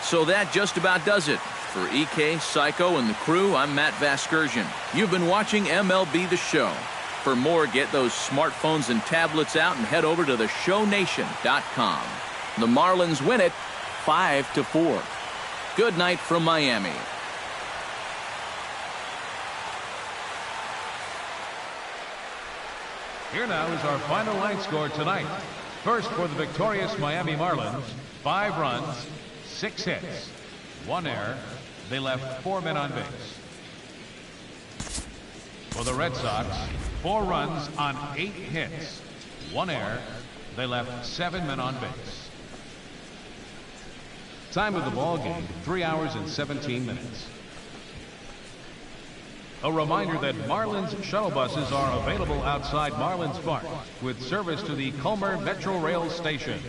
So that just about does it. For EK, Psycho, and the crew, I'm Matt Vasgersian. You've been watching MLB The Show. For more, get those smartphones and tablets out and head over to theshownation.com. The Marlins win it 5-4. Good night from Miami. Here now is our final line score tonight. First for the victorious Miami Marlins, 5 runs, 6 hits, 1 error. They left 4 men on base. For the Red Sox, 4 runs on 8 hits, 1 error. They left 7 men on base. Time of the ball game, 3 hours and 17 minutes. A reminder that Marlins shuttle buses are available outside Marlins Park with service to the Culmer Metro Rail Station.